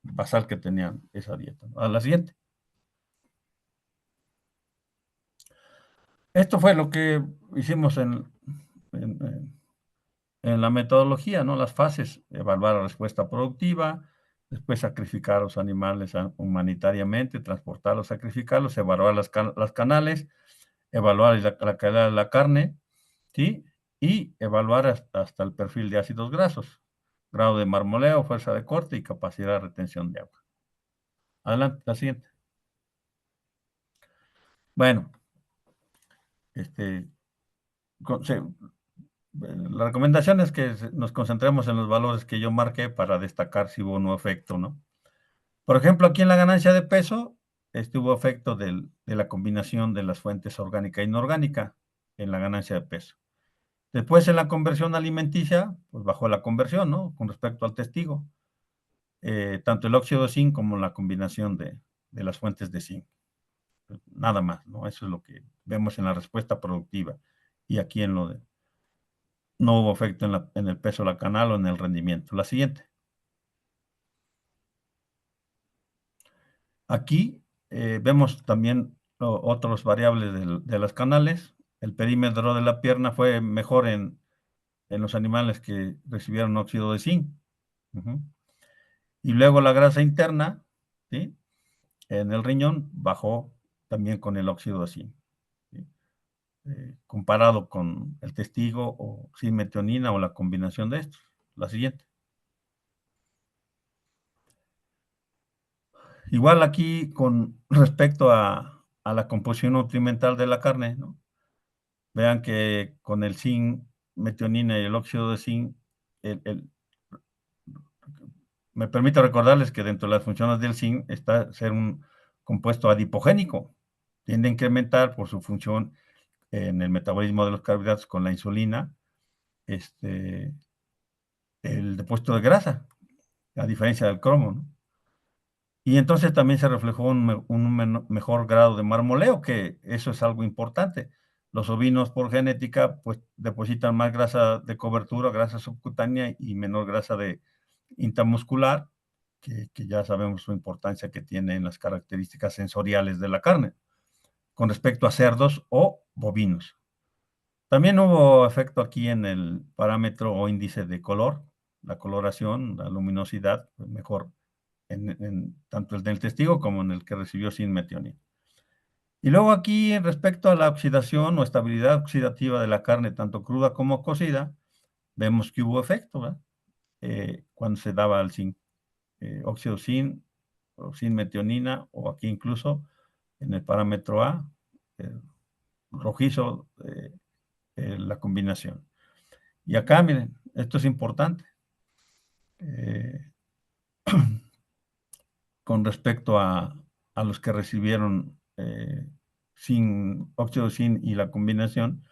basal que tenía esa dieta, ¿no? A la siguiente. Esto fue lo que hicimos en, en la metodología, ¿no? Las fases: evaluar la respuesta productiva, después sacrificar a los animales humanitariamente, transportarlos, sacrificarlos, evaluar las canales, evaluar la calidad de la carne, ¿sí? Y evaluar hasta el perfil de ácidos grasos, grado de marmoleo, fuerza de corte y capacidad de retención de agua. Adelante, la siguiente. Bueno, este, la recomendación es que nos concentremos en los valores que yo marqué para destacar si hubo o no efecto, ¿no? Por ejemplo, aquí en la ganancia de peso, hubo efecto de la combinación de las fuentes orgánica e inorgánica en la ganancia de peso. Después, en la conversión alimenticia, pues bajó la conversión, ¿no? Con respecto al testigo. Tanto el óxido de zinc como la combinación de las fuentes de zinc. Nada más, ¿no? Eso es lo que vemos en la respuesta productiva y aquí en lo de no hubo efecto en el peso de la canal o en el rendimiento. La siguiente. Aquí vemos también otras variables de las canales. El perímetro de la pierna fue mejor en los animales que recibieron óxido de zinc. Y luego la grasa interna, ¿sí?, en el riñón bajó también con el óxido de zinc, ¿sí? Comparado con el testigo o sin metionina o la combinación de estos. La siguiente. Igual aquí con respecto a la composición nutrimental de la carne, ¿no? Vean que con el zinc, metionina y el óxido de zinc, me permito recordarles que dentro de las funciones del zinc está ser un compuesto adipogénico. Tiende a incrementar por su función en el metabolismo de los carbohidratos con la insulina, el depósito de grasa, a diferencia del cromo, ¿no? Y entonces también se reflejó un mejor grado de marmoleo, que eso es algo importante. Los ovinos por genética pues depositan más grasa de cobertura, grasa subcutánea y menor grasa de intramuscular, que ya sabemos su importancia que tiene en las características sensoriales de la carne, con respecto a cerdos o bovinos. También hubo efecto aquí en el parámetro o índice de color, la coloración, la luminosidad, pues mejor tanto el del testigo como en el que recibió sin metionina. Y luego aquí, respecto a la oxidación o estabilidad oxidativa de la carne, tanto cruda como cocida, vemos que hubo efecto, ¿verdad? Cuando se daba el zinc, óxido zinc o sin metionina, o aquí incluso en el parámetro A, rojizo, la combinación. Y acá, miren, esto es importante. Con respecto a los que recibieron sin óxido zinc y la combinación,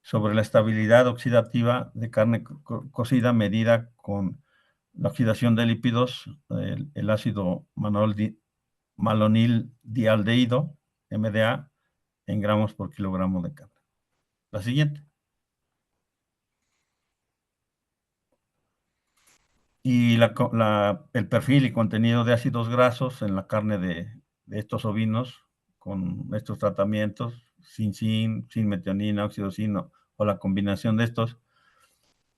sobre la estabilidad oxidativa de carne cocida medida con la oxidación de lípidos, el ácido malonil dialdehído, MDA, en gramos por kilogramo de carne. La siguiente. Y el perfil y contenido de ácidos grasos en la carne de estos ovinos con estos tratamientos, sin zinc, sin metionina, óxido zinc o la combinación de estos,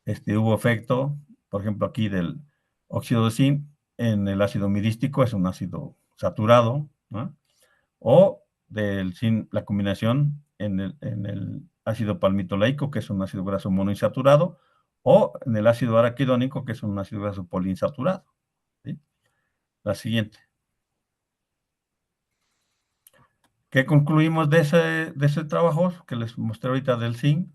hubo efecto, por ejemplo, aquí del óxido de zinc en el ácido mirístico, es un ácido saturado, ¿no? O del zinc, la combinación en el ácido palmitoleico, que es un ácido graso monoinsaturado, o en el ácido araquidónico, que es un ácido graso poliinsaturado, ¿sí? La siguiente. ¿Qué concluimos de ese trabajo que les mostré ahorita del zinc?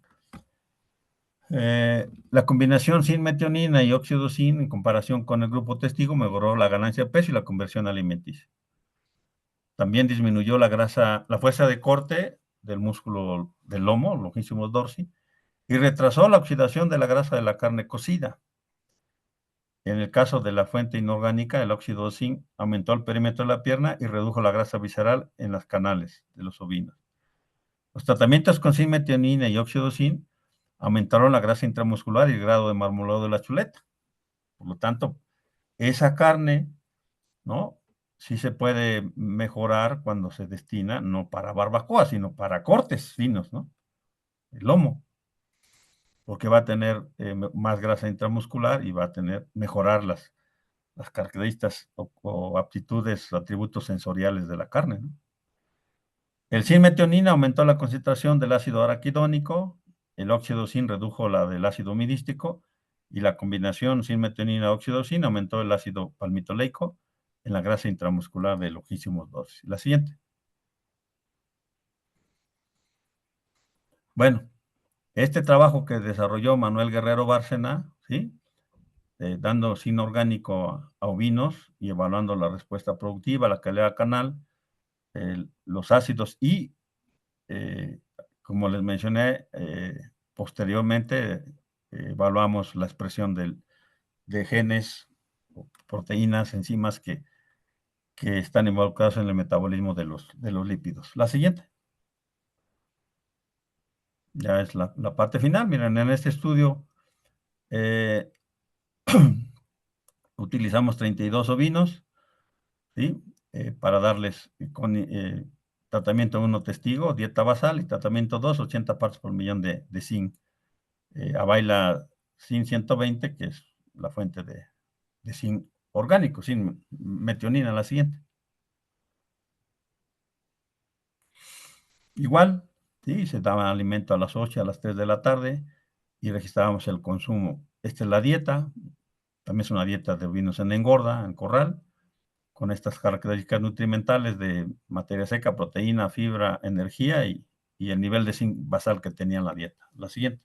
La combinación zinc metionina y óxido zinc en comparación con el grupo testigo mejoró la ganancia de peso y la conversión alimenticia. También disminuyó la fuerza de corte del músculo del lomo, longissimus dorsi, y retrasó la oxidación de la grasa de la carne cocida. En el caso de la fuente inorgánica, el óxido de zinc aumentó el perímetro de la pierna y redujo la grasa visceral en las canales de los ovinos. Los tratamientos con zinc metionina y óxido de zinc aumentaron la grasa intramuscular y el grado de marmoleo de la chuleta. Por lo tanto, esa carne, ¿no?, sí se puede mejorar cuando se destina no para barbacoa, sino para cortes finos, ¿no? El lomo, porque va a tener más grasa intramuscular y va a mejorar las características o aptitudes, atributos sensoriales de la carne, ¿no? El zinc-metionina aumentó la concentración del ácido araquidónico, el óxido zinc redujo la del ácido mirístico y la combinación zinc-metionina-óxido zinc aumentó el ácido palmitoleico en la grasa intramuscular de longissimus dorsi. La siguiente. Bueno, este trabajo que desarrolló Manuel Guerrero Bárcena, ¿sí?, dando zinc orgánico a ovinos y evaluando la respuesta productiva, la calidad canal, los ácidos y como les mencioné, posteriormente evaluamos la expresión de genes, proteínas, enzimas que están involucrados en el metabolismo de los lípidos. La siguiente. ya es la parte final. Miren, en este estudio utilizamos 32 ovinos, ¿sí? Para darles con tratamiento 1 testigo, dieta basal, y tratamiento 2, 80 partes por millón de zinc. A baila zinc 120, que es la fuente de zinc orgánico, zinc metionina, la siguiente. Igual, ¿sí? Se daba alimento a las 8, a las 3 de la tarde y registrábamos el consumo. Esta es la dieta, también es una dieta de ovinos en engorda, en corral, con estas características nutrimentales de materia seca, proteína, fibra, energía y el nivel de zinc basal que tenía en la dieta. La siguiente.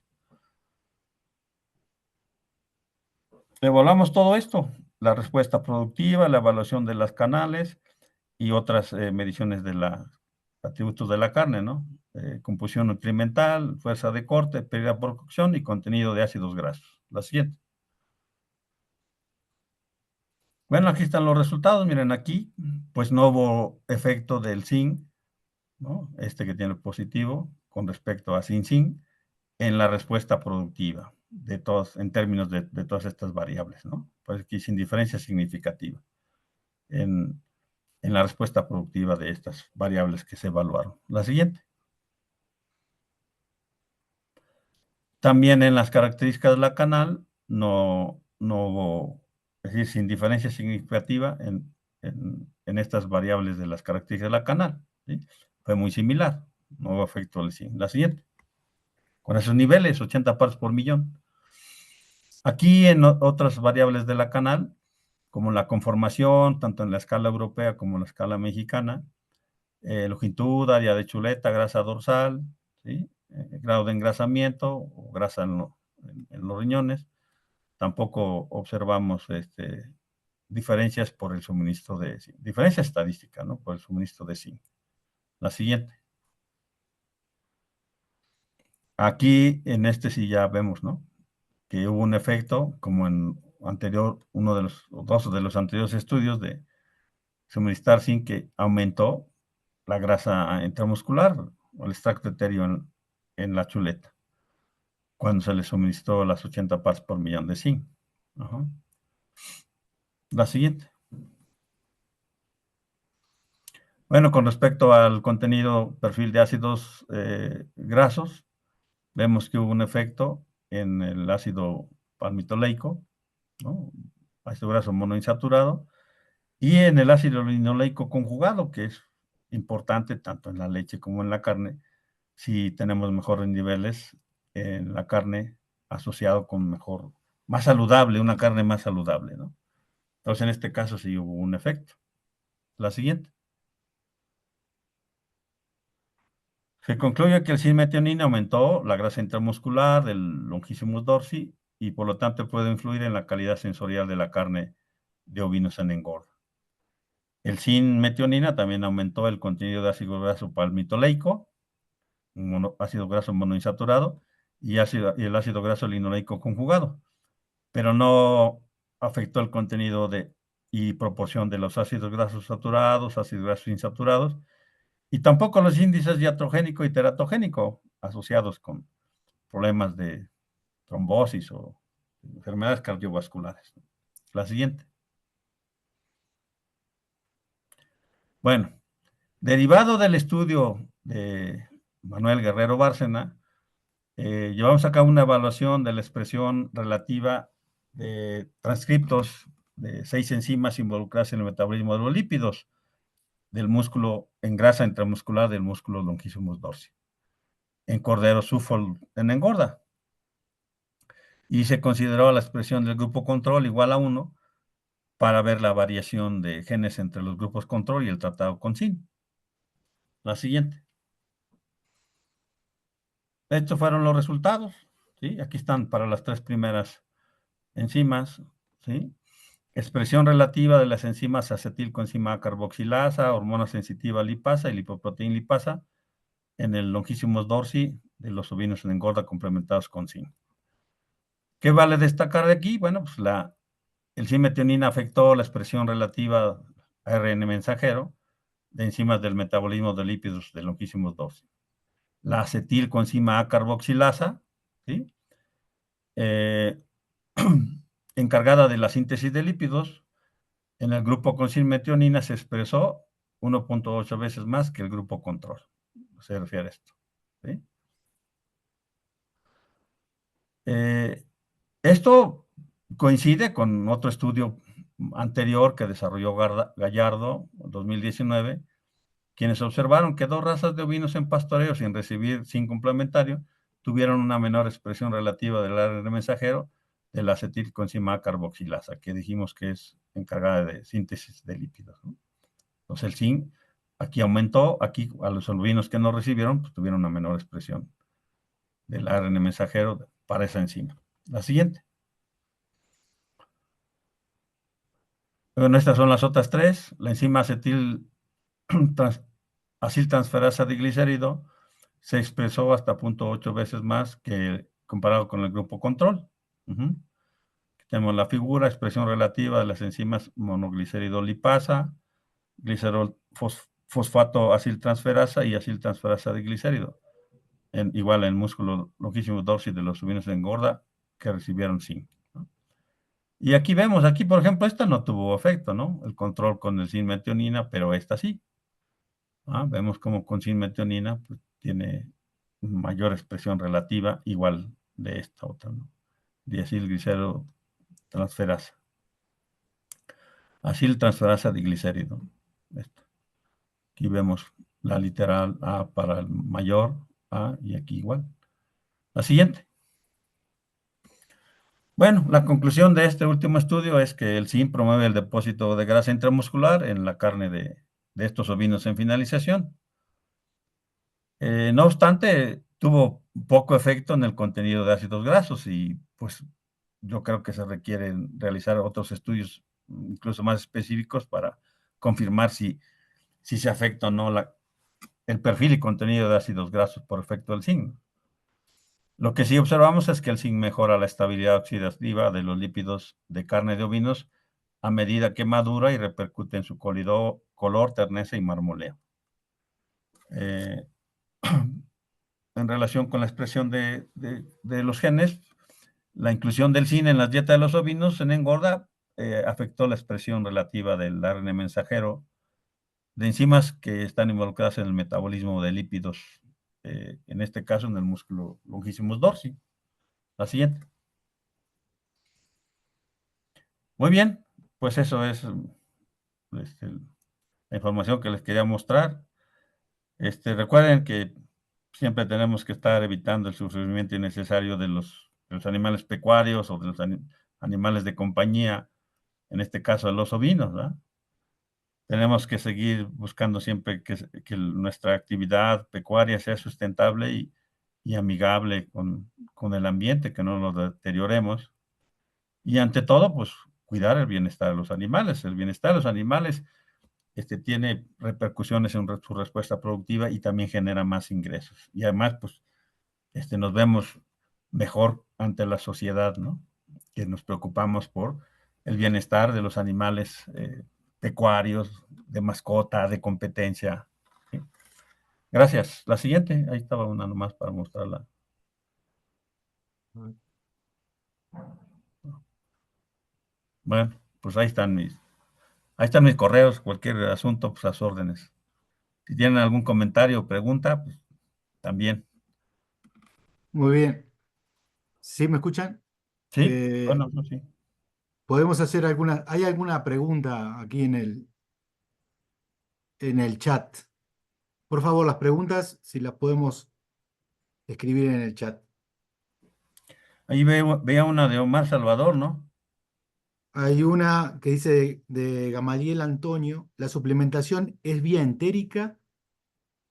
Evaluamos todo esto, la respuesta productiva, la evaluación de las canales y otras mediciones de los atributos de la carne, ¿no? Composición nutrimental, fuerza de corte, pérdida por cocción y contenido de ácidos grasos. La siguiente. Bueno, aquí están los resultados. Miren aquí, pues no hubo efecto del zinc, ¿no? Este que tiene el positivo con respecto a zinc en la respuesta productiva de todos, en términos de todas estas variables, ¿no? Pues aquí sin diferencia significativa en, en la respuesta productiva de estas variables que se evaluaron. La siguiente. También en las características de la canal no hubo, es decir, sin diferencia significativa en estas variables de las características de la canal, ¿sí? Fue muy similar, no hubo efecto del zinc. La siguiente. Con esos niveles, 80 partes por millón. Aquí en otras variables de la canal, como la conformación, tanto en la escala europea como en la escala mexicana, longitud, área de chuleta, grasa dorsal, ¿sí? Grado de engrasamiento o grasa en los riñones. Tampoco observamos diferencias por el suministro de zinc. Diferencia estadística, ¿no? Por el suministro de zinc. La siguiente. Aquí en este sí ya vemos, ¿no? Que hubo un efecto, como en uno de los, dos de los anteriores estudios de suministrar zinc, que aumentó la grasa intramuscular o el extracto etéreo en la chuleta, cuando se le suministró las 80 partes por millón de zinc. Ajá. La siguiente. Bueno, con respecto al contenido, perfil de ácidos grasos, vemos que hubo un efecto en el ácido palmitoleico, ¿no? Ácido graso monoinsaturado, y en el ácido linoleico conjugado, que es importante tanto en la leche como en la carne, si tenemos mejores niveles en la carne asociado con mejor, más saludable, una carne más saludable, ¿no? Entonces, en este caso sí hubo un efecto. La siguiente. Se concluye que el cismetionina aumentó la grasa intramuscular del longissimus dorsi y por lo tanto puede influir en la calidad sensorial de la carne de ovinos en engorda. El cis-metionina también aumentó el contenido de ácido graso palmitoleico, ácido graso monoinsaturado y el ácido graso linoleico conjugado, pero no afectó el contenido y proporción de los ácidos grasos saturados, ácidos grasos insaturados, y tampoco los índices diatrogénico y teratogénico asociados con problemas de trombosis o enfermedades cardiovasculares. La siguiente. Bueno, derivado del estudio de Manuel Guerrero Bárcena, llevamos a cabo una evaluación de la expresión relativa de transcriptos de 6 enzimas involucradas en el metabolismo de los lípidos del músculo en grasa intramuscular del músculo longissimus dorsi, en cordero Suffolk en engorda. Y se consideró la expresión del grupo control igual a 1 para ver la variación de genes entre los grupos control y el tratado con zinc. La siguiente. Estos fueron los resultados, ¿sí? Aquí están para las 3 primeras enzimas, ¿sí? Expresión relativa de las enzimas acetilcoenzima carboxilasa, hormona sensitiva lipasa y lipoproteína lipasa en el longissimus dorsi de los ovinos en engorda complementados con zinc. ¿Qué vale destacar de aquí? Bueno, pues el cis-metionina afectó la expresión relativa a ARN mensajero de enzimas del metabolismo de lípidos del longissimus dorsi. la acetilcoenzima A carboxilasa, ¿sí? Eh, encargada de la síntesis de lípidos, en el grupo con silmetionina se expresó 1.8 veces más que el grupo control. Se refiere a esto, ¿sí? Esto coincide con otro estudio anterior que desarrolló Gallardo en 2019, quienes observaron que dos razas de ovinos en pastoreo sin recibir zinc complementario tuvieron una menor expresión relativa del ARN mensajero de la acetilcoenzima carboxilasa, que dijimos que es encargada de síntesis de lípidos, ¿no? Entonces el zinc aquí aumentó, aquí a los ovinos que no recibieron, pues tuvieron una menor expresión del ARN mensajero para esa enzima. La siguiente. Bueno, estas son las otras tres. La enzima aciltransferasa diglicérido se expresó hasta 0.8 veces más que comparado con el grupo control. Tenemos la figura, expresión relativa de las enzimas monoglicérido lipasa, glicerol fosfato aciltransferasa y aciltransferasa diglicérido. Igual en el músculo longísimo dorsi de los ovinos de engorda que recibieron zinc, ¿no? Y aquí vemos, aquí por ejemplo, esta no tuvo efecto, ¿no? El control con el zinc-metionina, pero esta sí. Vemos como con zinc-metionina pues, tiene mayor expresión relativa, igual de esta otra, ¿no? Diacilglicero transferasa. Aciltransferasa diglicérido. Esto. Aquí vemos la literal A para el mayor A y aquí igual. La siguiente. Bueno, la conclusión de este último estudio es que el zinc promueve el depósito de grasa intramuscular en la carne de estos ovinos en finalización. No obstante, tuvo poco efecto en el contenido de ácidos grasos y pues yo creo que se requieren realizar otros estudios incluso más específicos para confirmar si se afecta o no el perfil y contenido de ácidos grasos por efecto del zinc. Lo que sí observamos es que el zinc mejora la estabilidad oxidativa de los lípidos de carne de ovinos a medida que madura y repercute en su color, terneza y marmoleo. En relación con la expresión de los genes, la inclusión del zinc en la dieta de los ovinos en engorda afectó la expresión relativa del ARN mensajero de enzimas que están involucradas en el metabolismo de lípidos, en este caso en el músculo longissimus dorsi. La siguiente. Muy bien, pues eso es este, la información que les quería mostrar. Recuerden que siempre tenemos que estar evitando el sufrimiento innecesario de los animales pecuarios o de los animales de compañía, en este caso de los ovinos, ¿verdad? Tenemos que seguir buscando siempre que nuestra actividad pecuaria sea sustentable y amigable con el ambiente, que no lo deterioremos. Y ante todo, pues cuidar el bienestar de los animales. El bienestar de los animales tiene repercusiones en su respuesta productiva y también genera más ingresos. Y además, pues, nos vemos mejor ante la sociedad, ¿no? Que nos preocupamos por el bienestar de los animales pecuarios, de mascota, de competencia. ¿Sí? Gracias. La siguiente, ahí estaba una nomás para mostrarla. Bueno, pues ahí están mis correos, cualquier asunto, pues a sus órdenes. Si tienen algún comentario o pregunta, pues también. Muy bien. ¿Sí me escuchan? Sí, Eh, bueno, no, sí. Podemos hacer alguna, ¿hay alguna pregunta aquí en el chat? Por favor, las preguntas, si las podemos escribir en el chat. Ahí veía una de Omar Salvador, ¿no? Hay una que dice de Gamaliel Antonio, ¿la suplementación es vía entérica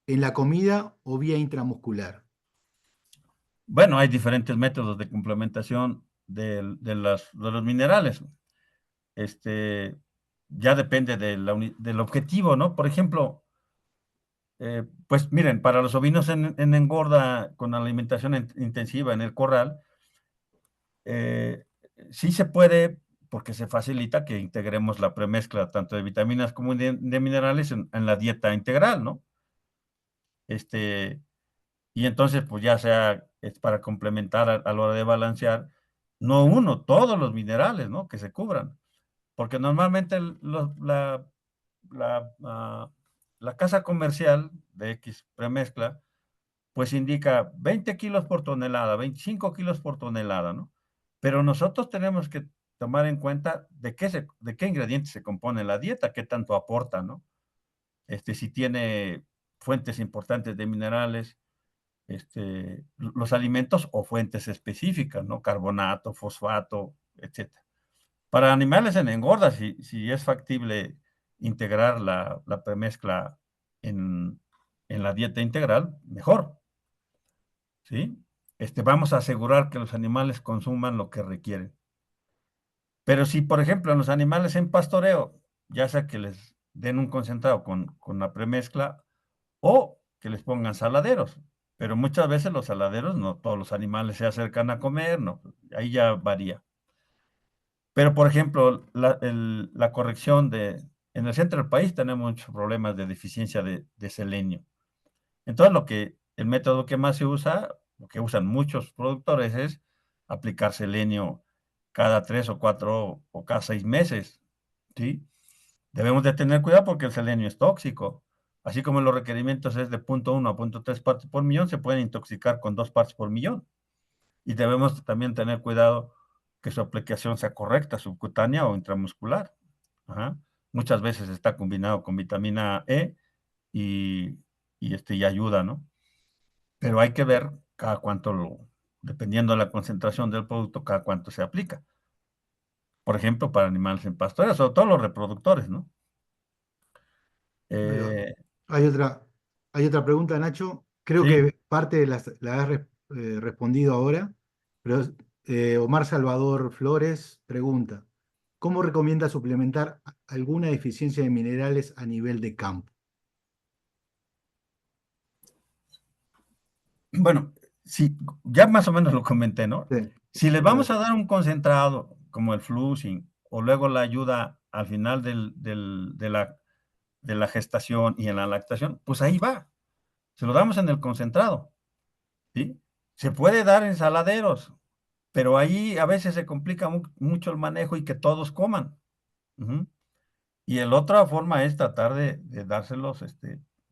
en la comida o vía intramuscular? Bueno, hay diferentes métodos de complementación de los minerales. Este, ya depende del objetivo, ¿no? Por ejemplo, pues miren, para los ovinos en engorda con alimentación intensiva en el corral, eh, sí se puede, porque se facilita que integremos la premezcla tanto de vitaminas como de minerales en la dieta integral, ¿no? Este, y entonces pues ya sea es para complementar a la hora de balancear, no uno, todos los minerales, ¿no? Que se cubran, porque normalmente la, ah, la casa comercial de X premezcla, pues indica 20 kilos por tonelada, 25 kilos por tonelada, ¿no? Pero nosotros tenemos que tomar en cuenta de qué ingredientes se compone la dieta, qué tanto aporta, ¿no? Si tiene fuentes importantes de minerales, los alimentos o fuentes específicas, ¿no? Carbonato, fosfato, etcétera. Para animales en engorda, si es factible integrar la premezcla en, en la dieta integral, mejor, ¿sí? Vamos a asegurar que los animales consuman lo que requieren. Pero si, por ejemplo, en los animales en pastoreo, ya sea que les den un concentrado con la premezcla o que les pongan saladeros, pero muchas veces los saladeros, no todos los animales se acercan a comer, no, ahí ya varía. Pero, por ejemplo, la corrección en el centro del país tenemos muchos problemas de deficiencia de selenio. Entonces, el método que más se usa, lo que usan muchos productores es aplicar selenio cada 3 o 4 o cada 6 meses, ¿sí? Debemos de tener cuidado porque el selenio es tóxico. Así como los requerimientos es de 0,1 a 0,3 partes por millón, se pueden intoxicar con 2 partes por millón. Y debemos también tener cuidado que su aplicación sea correcta, subcutánea o intramuscular. Ajá. Muchas veces está combinado con vitamina E y, y ayuda, ¿no? Pero hay que ver cada cuánto dependiendo de la concentración del producto, cada cuánto se aplica. Por ejemplo, para animales en pastoreo, sobre todo los reproductores, ¿no? Ahí va. Eh, Hay otra, hay otra pregunta, Nacho. Creo sí, que parte de la has respondido ahora, pero Omar Salvador Flores pregunta, ¿cómo recomienda suplementar alguna deficiencia de minerales a nivel de campo? bueno, sí, ya más o menos lo comenté, ¿no? Sí, Si les vamos pero a dar un concentrado como el flusing o luego la ayuda al final de la gestación y en la lactación, pues ahí va. Se lo damos en el concentrado, ¿sí? Se puede dar en saladeros, pero ahí a veces se complica mucho el manejo y que todos coman. Ujú. Y la otra forma es tratar de dárselos,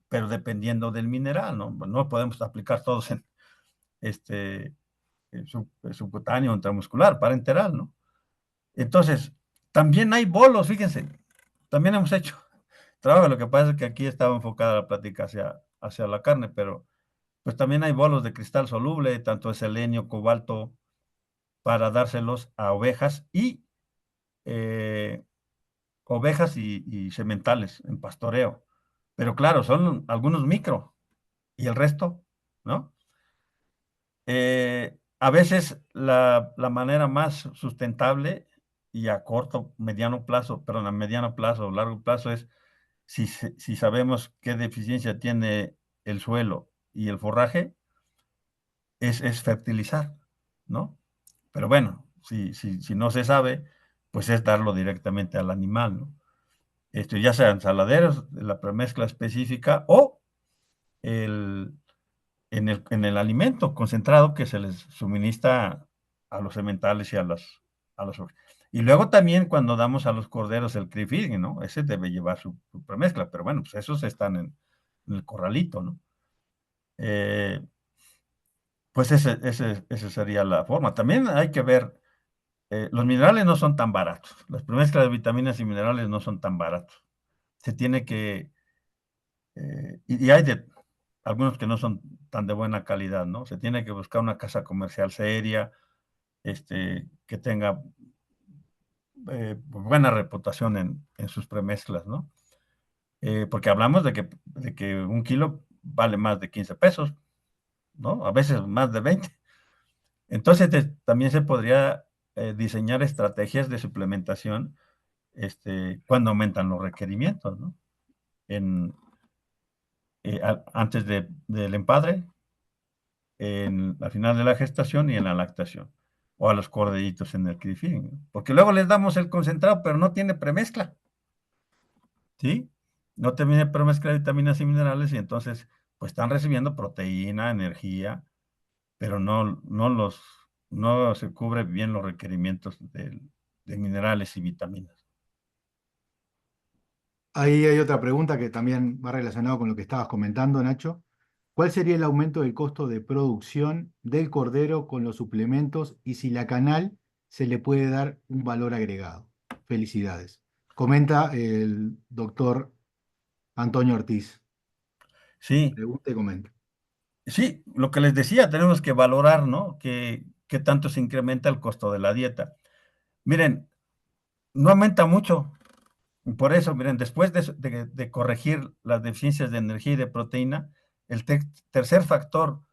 pero dependiendo del mineral, ¿no? No podemos aplicar todos en este, subcutáneo, intramuscular, parenteral, ¿no? Entonces, también hay bolos, fíjense, también hemos hecho trabajo, lo que pasa es que aquí estaba enfocada la plática hacia la carne, pero pues también hay bolos de cristal soluble, tanto de selenio, cobalto, para dárselos a eh, ovejas y sementales en pastoreo. Pero claro, son algunos micro y el resto, ¿no? A veces la manera más sustentable y a corto, mediano plazo, perdón, a mediano plazo o largo plazo es si sabemos qué deficiencia tiene el suelo y el forraje, es fertilizar, ¿no? Pero bueno, si no se sabe, pues es darlo directamente al animal, ¿no? Ya sean saladeros, la premezcla específica o el, en el alimento concentrado que se les suministra a los sementales y a los y luego también cuando damos a los corderos el cree feeding, ¿no? Ese debe llevar su premezcla, pero bueno, pues esos están en el corralito, ¿no? Eh, pues ese sería la forma. También hay que ver, los minerales no son tan baratos, las premezclas de vitaminas y minerales no son tan baratos. Se tiene que, y hay algunos que no son tan de buena calidad, ¿no? Se tiene que buscar una casa comercial seria, que tenga buena reputación en sus premezclas, ¿no? Porque hablamos de que un kilo vale más de 15 pesos, ¿no? A veces más de 20. Entonces también se podría diseñar estrategias de suplementación cuando aumentan los requerimientos, ¿no? Antes del empadre, al final de la gestación y en la lactación, o a los corderitos en el crill feeding, ¿no? Porque luego les damos el concentrado, pero no tiene premezcla, ¿sí? No tiene premezcla de vitaminas y minerales y entonces pues están recibiendo proteína, energía, pero no se cubre bien los requerimientos de minerales y vitaminas. Ahí hay otra pregunta que también va relacionado con lo que estabas comentando, Nacho. ¿Cuál sería el aumento del costo de producción del cordero con los suplementos y si la canal se le puede dar un valor agregado? Felicidades. Comenta el doctor Antonio Ortiz. Sí, Pregunta y comenta. sí, lo que les decía, tenemos que valorar, ¿no? ¿Qué tanto se incrementa el costo de la dieta? Miren, no aumenta mucho. Por eso, miren, después de corregir las deficiencias de energía y de proteína, el tercer factor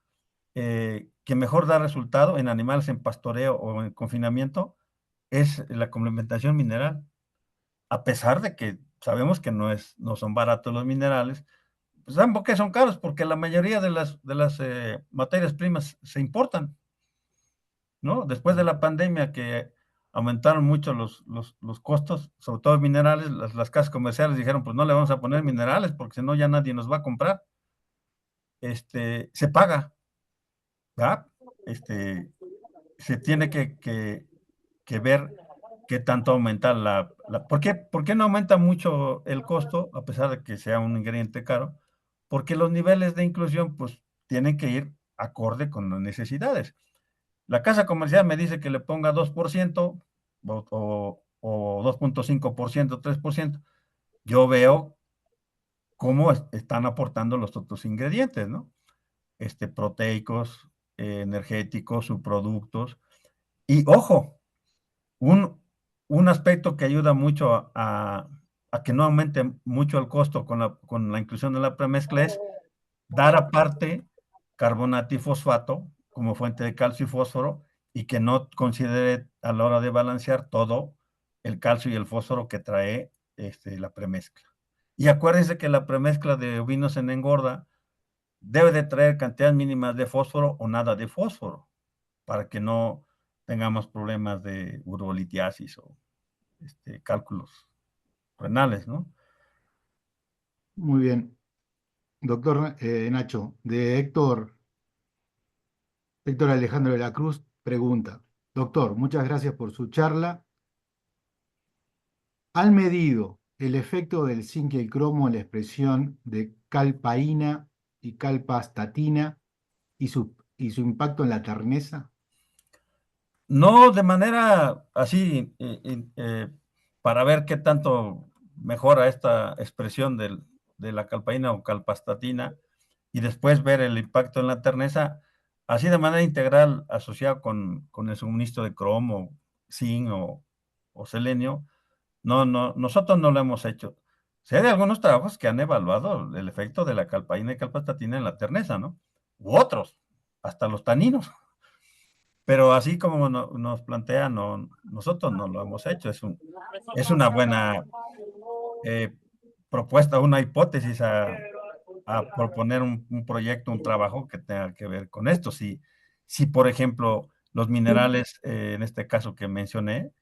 que mejor da resultado en animales en pastoreo o en confinamiento es la complementación mineral. A pesar de que sabemos que no son baratos los minerales, pues ¿saben por qué son caros? Porque la mayoría de las materias primas se importan, ¿no? Después de la pandemia que aumentaron mucho los costos, sobre todo minerales, las casas comerciales dijeron, pues no le vamos a poner minerales porque si no ya nadie nos va a comprar. Se paga, ¿verdad? Se tiene que ver qué tanto aumenta ¿por qué no aumenta mucho el costo, a pesar de que sea un ingrediente caro? Porque los niveles de inclusión, pues, tienen que ir acorde con las necesidades. La casa comercial me dice que le ponga 2% o 2.5%, 3%. Yo veo cómo están aportando los otros ingredientes, ¿no? Proteicos, energéticos, subproductos. Y ojo, un, un aspecto que ayuda mucho a que no aumente mucho el costo con la inclusión de la premezcla es dar aparte carbonato y fosfato como fuente de calcio y fósforo y que no considere a la hora de balancear todo el calcio y el fósforo que trae la premezcla. Y acuérdense que la premezcla de ovinos en engorda debe de traer cantidades mínimas de fósforo o nada de fósforo para que no tengamos problemas de urolitiasis o cálculos renales, ¿no? Muy bien. Doctor Nacho, de Héctor Alejandro de la Cruz, pregunta. Doctor, muchas gracias por su charla. ¿Han medido el efecto del zinc y el cromo en la expresión de calpaína y calpastatina y su impacto en la terneza? No de manera así, para ver qué tanto mejora esta expresión de la calpaína o calpastatina y después ver el impacto en la terneza, así de manera integral asociado con el suministro de cromo, zinc o selenio. No, no, nosotros no lo hemos hecho. Sé de algunos trabajos que han evaluado el efecto de la calpaína y calpastatina en la terneza, ¿no? U otros, hasta los taninos. Pero así como nos plantea, no, nosotros no lo hemos hecho. Es una buena eh, propuesta, una hipótesis a proponer un proyecto, un trabajo que tenga que ver con esto. Si por ejemplo, los minerales, en este caso que mencioné,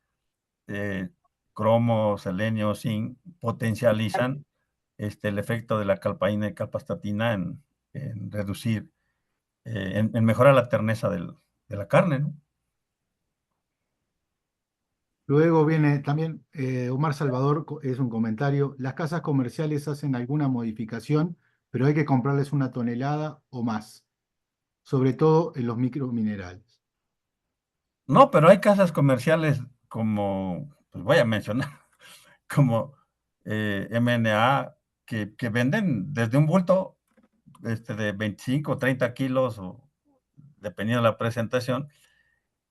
eh, cromo, selenio, zinc, potencializan el efecto de la calpaína y calpastatina en reducir, en mejorar la terneza de la carne, ¿no? Luego viene también Omar Salvador, es un comentario. Las casas comerciales hacen alguna modificación, pero hay que comprarles 1 tonelada o más, sobre todo en los microminerales. No, pero hay casas comerciales como, pues voy a mencionar, como MNA, que venden desde un bulto de 25 o 30 kilos, o dependiendo de la presentación,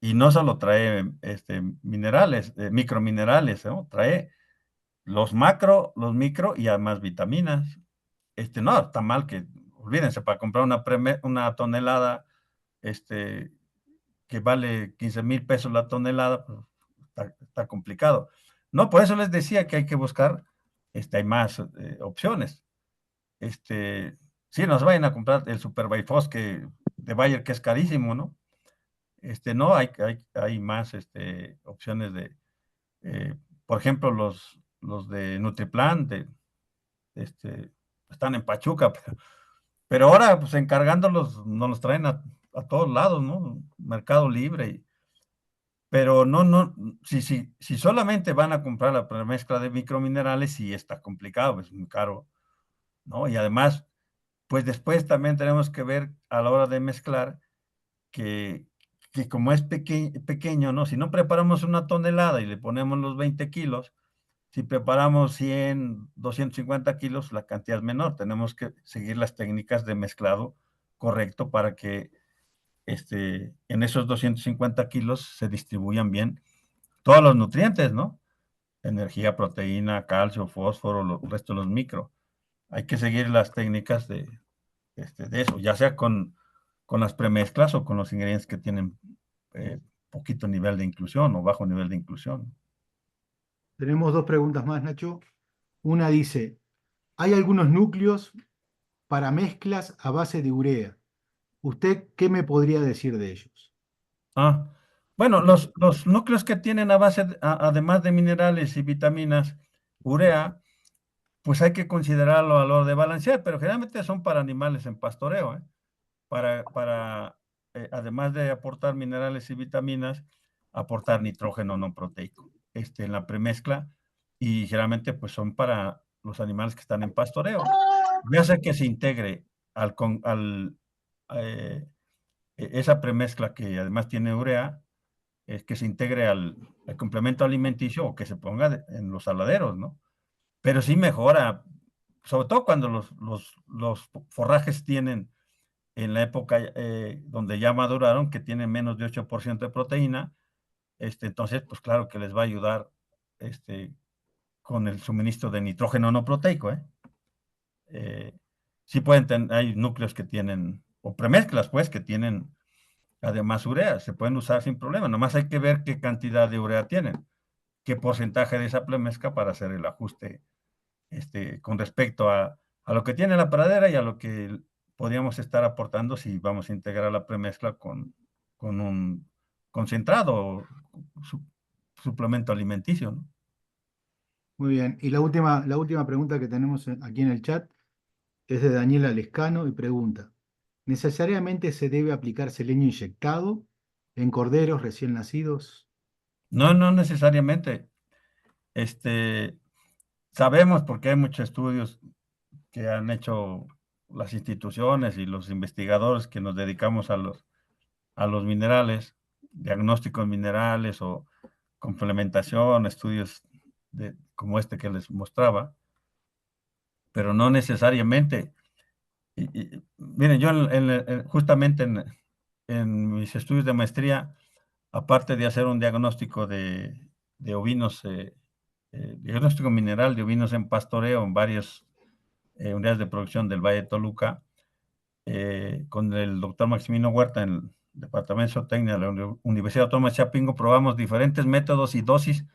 y no solo trae minerales, microminerales, ¿no? Trae los macro, los micro y además vitaminas. No, está mal que, olvídense, para comprar una tonelada, este, que vale 15,000 pesos la tonelada, pues está complicado. No, por eso les decía que hay que buscar, hay más opciones. Este, sí, nos vayan a comprar el Super Bifos de Bayer, que es carísimo, ¿no? No, hay más opciones eh, por ejemplo, los de Nutriplan, este, están en Pachuca, Pero ahora, pues encargándolos, nos los traen a todos lados, ¿no? Mercado Libre. Pero no, si solamente van a comprar la premezcla de microminerales, sí está complicado, es muy caro, ¿no? Y además, pues después también tenemos que ver a la hora de mezclar que, que como es pequeño, ¿no? Si no preparamos una tonelada y le ponemos los 20 kilos, si preparamos 100, 250 kilos, la cantidad es menor. Tenemos que seguir las técnicas de mezclado correcto para que en esos 250 kilos se distribuyan bien todos los nutrientes, ¿no? Energía, proteína, calcio, fósforo, el resto de los micro. Hay que seguir las técnicas de eso, ya sea con las premezclas o con los ingredientes que tienen poquito nivel de inclusión o bajo nivel de inclusión. Tenemos dos preguntas más, Nacho. Una dice, ¿hay algunos núcleos para mezclas a base de urea? ¿Usted qué me podría decir de ellos? Ah, bueno, los núcleos que tienen a base, además de minerales y vitaminas, urea, pues hay que considerarlo a la hora de balancear, pero generalmente son para animales en pastoreo, ¿eh? Para además de aportar minerales y vitaminas, aportar nitrógeno no proteico en la premezcla y generalmente pues son para los animales que están en pastoreo. Ya sea que se integre al esa premezcla que además tiene urea, es que se integre al complemento alimenticio o que se ponga en los saladeros, ¿no? Pero sí mejora, sobre todo cuando los forrajes tienen en la época donde ya maduraron, que tienen menos de 8% de proteína, entonces, pues claro que les va a ayudar este, con el suministro de nitrógeno no proteico, ¿eh? Eh, sí pueden tener, hay núcleos que tienen, o premezclas, pues, que tienen además urea, se pueden usar sin problema, nomás hay que ver qué cantidad de urea tienen, qué porcentaje de esa premezcla para hacer el ajuste con respecto a lo que tiene la pradera y a lo que podríamos estar aportando si vamos a integrar la premezcla con un concentrado o suplemento alimenticio, ¿no? Muy bien. Y la última pregunta que tenemos aquí en el chat es de Daniela Lescano y pregunta, ¿necesariamente se debe aplicar selenio inyectado en corderos recién nacidos? No, no necesariamente. Este, sabemos porque hay muchos estudios que han hecho las instituciones y los investigadores que nos dedicamos a los minerales, diagnósticos minerales o complementación, estudios como este que les mostraba, pero no necesariamente. Miren, yo justamente en mis estudios de maestría, aparte de hacer un diagnóstico de ovinos, diagnóstico mineral de ovinos en pastoreo en varias unidades de producción del Valle de Toluca, con el doctor Maximino Huerta en el Departamento de Zootecnia de la Universidad Autónoma de Chapingo, probamos diferentes métodos y dosis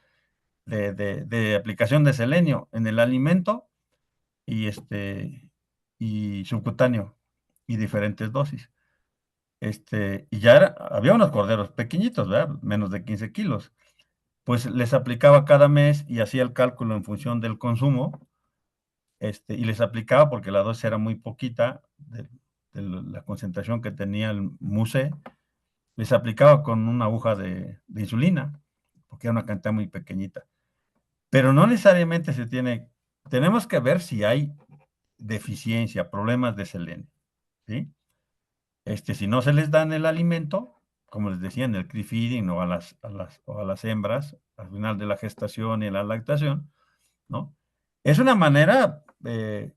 de aplicación de selenio en el alimento y, y subcutáneo y diferentes dosis. Y ya había unos corderos pequeñitos, ¿verdad? Menos de 15 kilos. Pues les aplicaba cada mes y hacía el cálculo en función del consumo, y les aplicaba porque la dosis era muy poquita de la concentración que tenía el muse, les aplicaba con una aguja de insulina, porque era una cantidad muy pequeñita. Pero no necesariamente tenemos que ver si hay deficiencia, problemas de selenio, ¿sí? Si no se les da en el alimento, como les decía, en el creep feeding o a las hembras, al final de la gestación y la lactación, ¿no? Es una manera,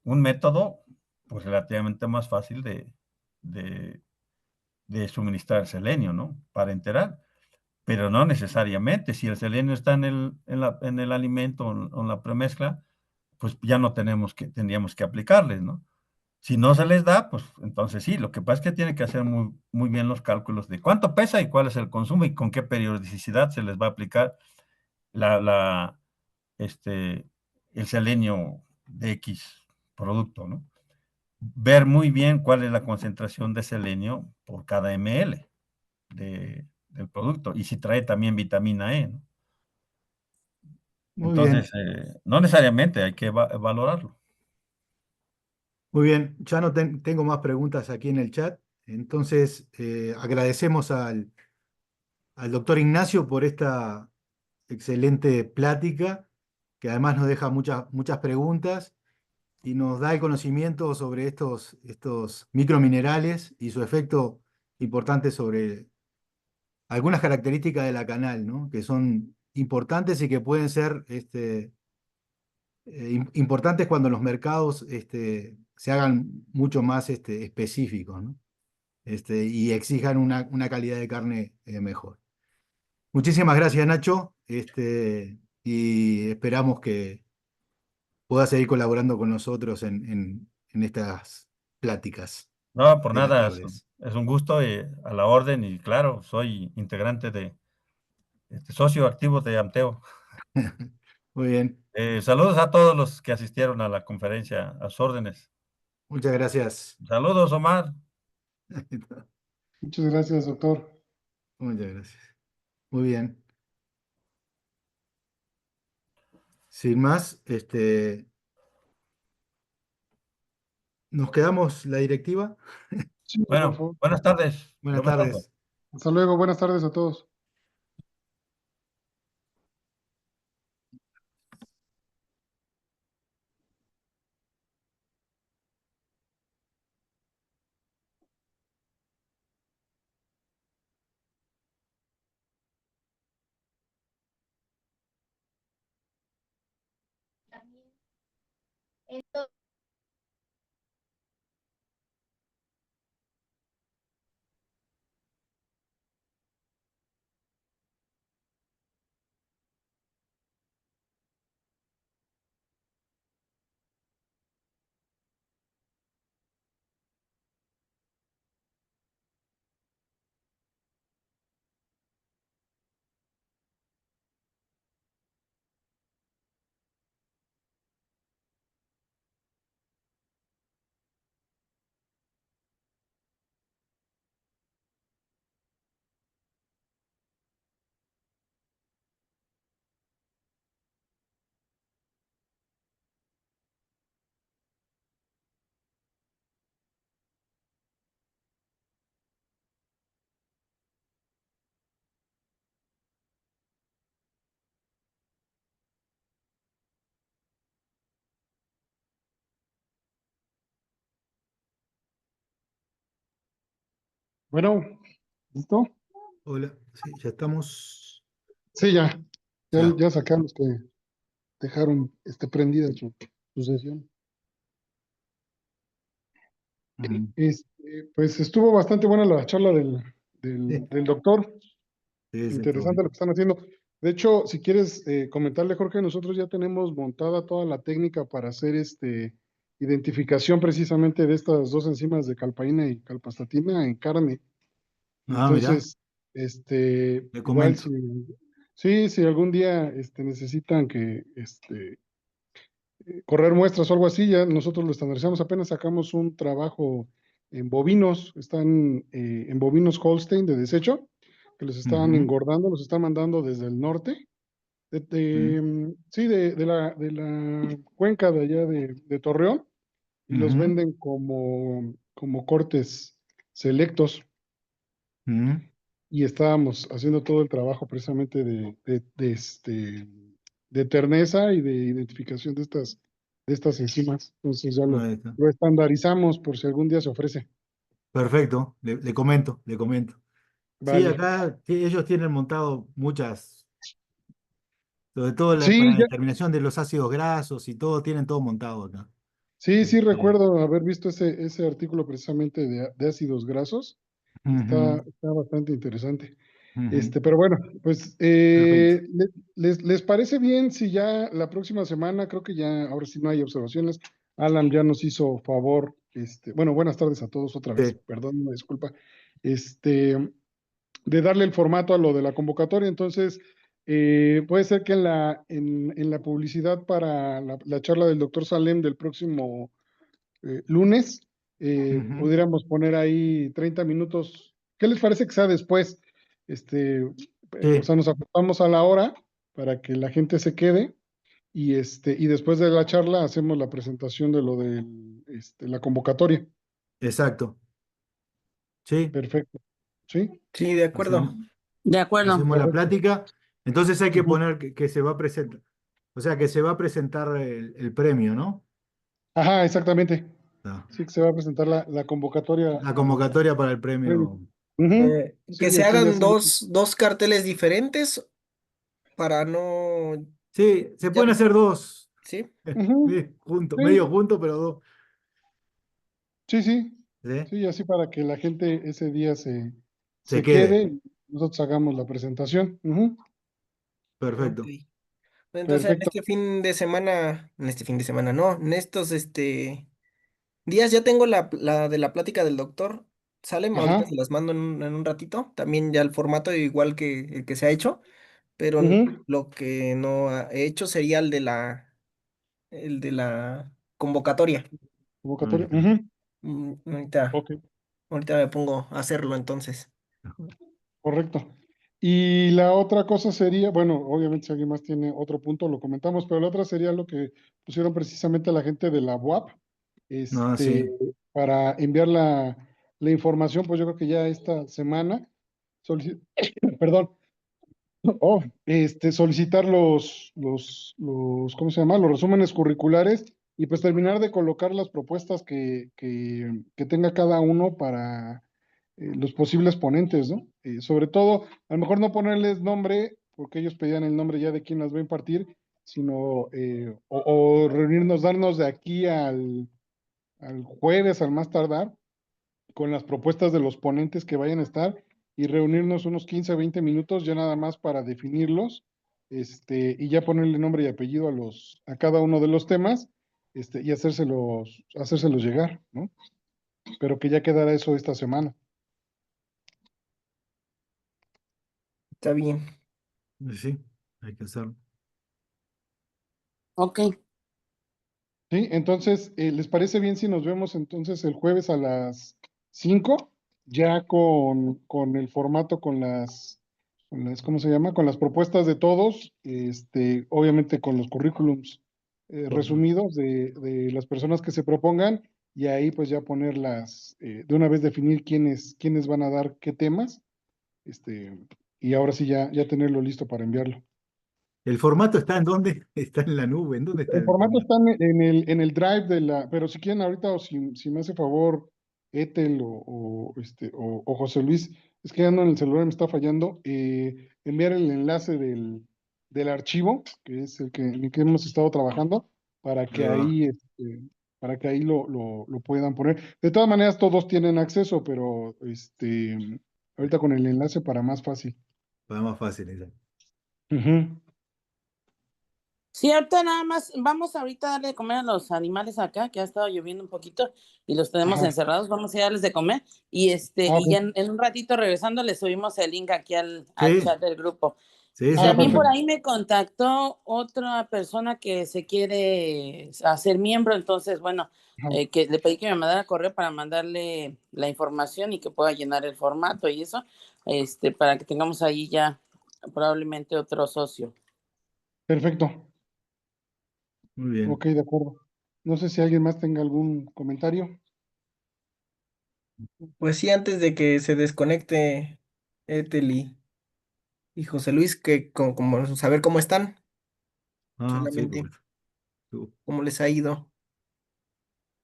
un método, pues relativamente más fácil de, de suministrar selenio, ¿no? Para enterar, pero no necesariamente. Si el selenio está en el alimento o en la premezcla, pues ya no tendríamos que aplicarles, ¿no? Si no se les da, pues entonces sí, lo que pasa es que tiene que hacer muy, muy bien los cálculos de cuánto pesa y cuál es el consumo y con qué periodicidad se les va a aplicar la, la, este, el selenio de X producto, ¿no? Ver muy bien cuál es la concentración de selenio por cada ml del producto y si trae también vitamina E, ¿no? Muy Entonces, bien. no necesariamente hay que valorarlo. Muy bien, ya no tengo más preguntas aquí en el chat. Entonces, agradecemos al doctor Ignacio por esta excelente plática, que además nos deja muchas preguntas y nos da el conocimiento sobre estos microminerales y su efecto importante sobre algunas características de la canal, ¿no? Que son importantes y que pueden ser importantes cuando los mercados se hagan mucho más específicos, ¿no? Y exijan una calidad de carne mejor. Muchísimas gracias, Nacho, y esperamos que pueda seguir colaborando con nosotros en estas pláticas No, por de las nada, tardes. es un gusto y a la orden y claro, soy integrante de socio activo de Amteo. Muy bien, Saludos a todos los que asistieron a la conferencia, a sus órdenes. muchas gracias. Saludos, Omar. Muchas gracias, doctor. Muchas gracias. Muy bien. Sin más, nos quedamos la directiva. Sí, por Bueno, favor. buenas tardes. Buenas Yo me salgo. tardes. Hasta luego. Buenas tardes a todos. Bueno, ¿listo? Hola. Sí, ya estamos. Sí, ya. Ya, Ya. ya sacamos que dejaron prendida su sesión. Mm. Pues estuvo bastante buena la charla del, Sí, del doctor. sí, sí, estuvo Interesante bien. lo que están haciendo. De hecho, si quieres comentarle, Jorge, nosotros ya tenemos montada toda la técnica para hacer identificación precisamente de estas dos enzimas de calpaína y calpastatina en carne. Ah, mirá, Entonces, le igual comento. si, sí, si algún día necesitan que correr muestras o algo así, ya nosotros lo estandarizamos. Apenas sacamos un trabajo en bovinos, están en bovinos Holstein de desecho, que los están Ujú, engordando, los están mandando desde el norte, mm, sí, de la cuenca de allá de Torreón, y los ujú, venden como cortes selectos. mm. Y estábamos haciendo todo el trabajo precisamente de terneza y de identificación de estas enzimas. Entonces ya lo, Ahí está. lo estandarizamos por si algún día se ofrece. Perfecto, le comento, le comento. Sí, Vale. acá ellos tienen montado muchas, sobre todo para Sí, la ya, determinación de los ácidos grasos y todo, tienen todo montado acá. sí Este, recuerdo haber visto ese artículo precisamente de ácidos grasos. Está, ujú, está bastante interesante. ujú. Pero bueno, pues, Perfecto. ¿les parece bien si ya la próxima semana, creo que ya, ahora sí no hay observaciones, Alan ya nos hizo favor, bueno, buenas tardes a todos otra vez, Sí. perdón, una disculpa, de darle el formato a lo de la convocatoria. Entonces, puede ser que en la publicidad para la charla del doctor Salem del próximo lunes, Ujú, pudiéramos poner ahí 30 minutos. ¿Qué les parece que sea después? O sí. sea, nos ajustamos a la hora para que la gente se quede. y después de la charla hacemos la presentación de lo de la convocatoria. Exacto. Sí, Perfecto. ¿Sí? Sí, de acuerdo. hacemos, De acuerdo. hacemos la Correcto. plática. Entonces hay que Ujú. poner que se va a presentar, o sea, que se va a presentar el premio, ¿no? Ajá, exactamente. Ah, Sí, que se va a presentar la convocatoria la al convocatoria para el premio. premio. Ujú. Que Sí, se aquí ya hagan se... dos carteles diferentes para no... Sí, se Ya, pueden hacer dos, ¿sí? Ujú. medio Sí, juntos, pero dos. sí, sí. ¿Sí? Sí, así para que la gente ese día Se se quede. quede y nosotros hagamos la presentación. Ujú. Ok. Perfecto. Entonces, Perfecto. en este fin de semana, no, en estos días ya tengo la de la plática del doctor. Salen, ahorita Ajá. se las mando en un ratito. También ya el formato igual que el que se ha hecho, pero Ujú. lo que no he hecho sería el de la convocatoria. Convocatoria. Ujú. Ujú. Ahorita, Ok. ahorita me pongo a hacerlo entonces. Correcto. Y la otra cosa sería, bueno, obviamente si alguien más tiene otro punto, lo comentamos, pero la otra sería lo que pusieron precisamente la gente de la UAP, Ah, sí. para enviar la información, pues yo creo que ya esta semana, solici- perdón, solicitar ¿cómo se llama? Los resúmenes curriculares y pues terminar de colocar las propuestas que tenga cada uno para los posibles ponentes, ¿no? Sobre todo, a lo mejor no ponerles nombre, porque ellos pedían el nombre ya de quién las va a impartir, sino o reunirnos, darnos de aquí al jueves, al más tardar, con las propuestas de los ponentes que vayan a estar y reunirnos unos 15 o 20 minutos ya nada más para definirlos, y ya ponerle nombre y apellido a cada uno de los temas, y hacérselos llegar, ¿no? Pero que ya quedará eso esta semana. Está bien. Sí, hay que hacerlo. Ok. Sí, entonces, ¿les parece bien si nos vemos entonces el jueves a las 5 ya con el formato, ¿cómo se llama? Con las propuestas de todos, obviamente con los currículums resumidos de las personas que se propongan, y ahí pues ya ponerlas, de una vez definir quiénes van a dar qué temas, este, y ahora sí ya tenerlo listo para enviarlo. ¿El formato está en dónde? Está en la nube. ¿En dónde está El el formato formato? está en el drive pero si quieren ahorita o si me hace favor Ethel o José Luis, es que ando en el celular, me está fallando, enviar el enlace del archivo, que es en el que hemos estado trabajando, para que Ah, ahí, para que ahí lo puedan poner. De todas maneras, todos tienen acceso, pero ahorita con el enlace para más fácil. va más fácil. Ujú. Sí, ahorita nada más, vamos ahorita a darle de comer a los animales acá, que ha estado lloviendo un poquito y los tenemos Ajá. encerrados, vamos a darles de comer y y Ok. ya en un ratito regresando les subimos el link aquí al Sí, chat del grupo. sí, Y sí, también por Perfecto. ahí me contactó otra persona que se quiere hacer miembro, entonces, bueno, Ajá. que le pedí que me mandara correo para mandarle la información y que pueda llenar el formato y eso, para que tengamos ahí ya probablemente otro socio. Perfecto. muy bien. Ok, de acuerdo. No sé si alguien más tenga algún comentario. Pues sí, antes de que se desconecte Ethel y José Luis, que como saber cómo están, Ah, sí, solamente porque tú- cómo les ha ido.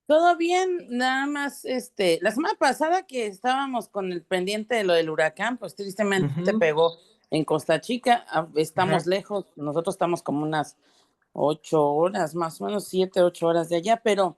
Todo bien, nada más, la semana pasada que estábamos con el pendiente de lo del huracán, pues tristemente Ujú. pegó en Costa Chica, estamos Ajá. lejos, nosotros estamos como unas 8 horas, más o menos 7, 8 horas de allá, pero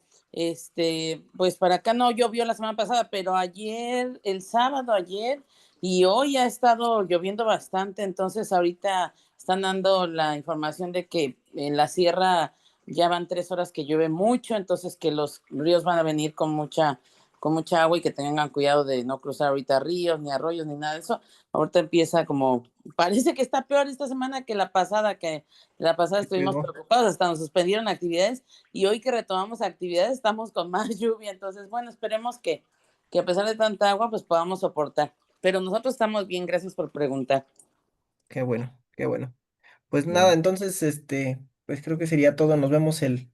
pues para acá no llovió la semana pasada, pero ayer, el sábado, ayer y hoy ha estado lloviendo bastante, entonces ahorita están dando la información de que en la sierra ya van 3 horas que llueve mucho, entonces que los ríos van a venir con mucha agua y que tengan cuidado de no cruzar ahorita ríos, ni arroyos, ni nada de eso. Ahorita empieza como, parece que está peor esta semana que la pasada ¿Qué estuvimos pegó? preocupados, hasta nos suspendieron actividades y hoy que retomamos actividades estamos con más lluvia, entonces bueno, esperemos que a pesar de tanta agua pues podamos soportar. Pero nosotros estamos bien, gracias por preguntar. Qué bueno, qué bueno. Pues nada, bien. entonces, pues creo que sería todo. Nos vemos el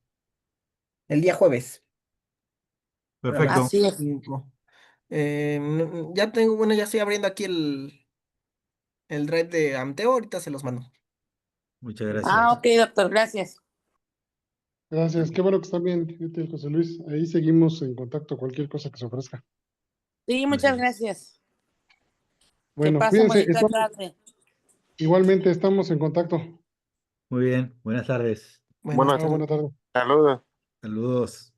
día jueves. A las Perfecto. Así es. 5. Ya tengo, bueno, ya estoy abriendo aquí el drive de Amteo, ahorita se los mando. Muchas Ah, gracias. ok, doctor, gracias. Gracias, qué bueno que están bien, Fíjate, José Luis. Ahí seguimos en contacto, cualquier cosa que se ofrezca. Sí, Así muchas es. gracias. Que Bueno, pasen cuídense, bonita tarde. igualmente estamos en contacto. Muy bien. Buenas tardes. Buenas Chao, tardes. buena tarde. Saludos. Saludos.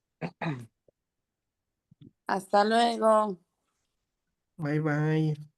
Hasta luego. Bye bye.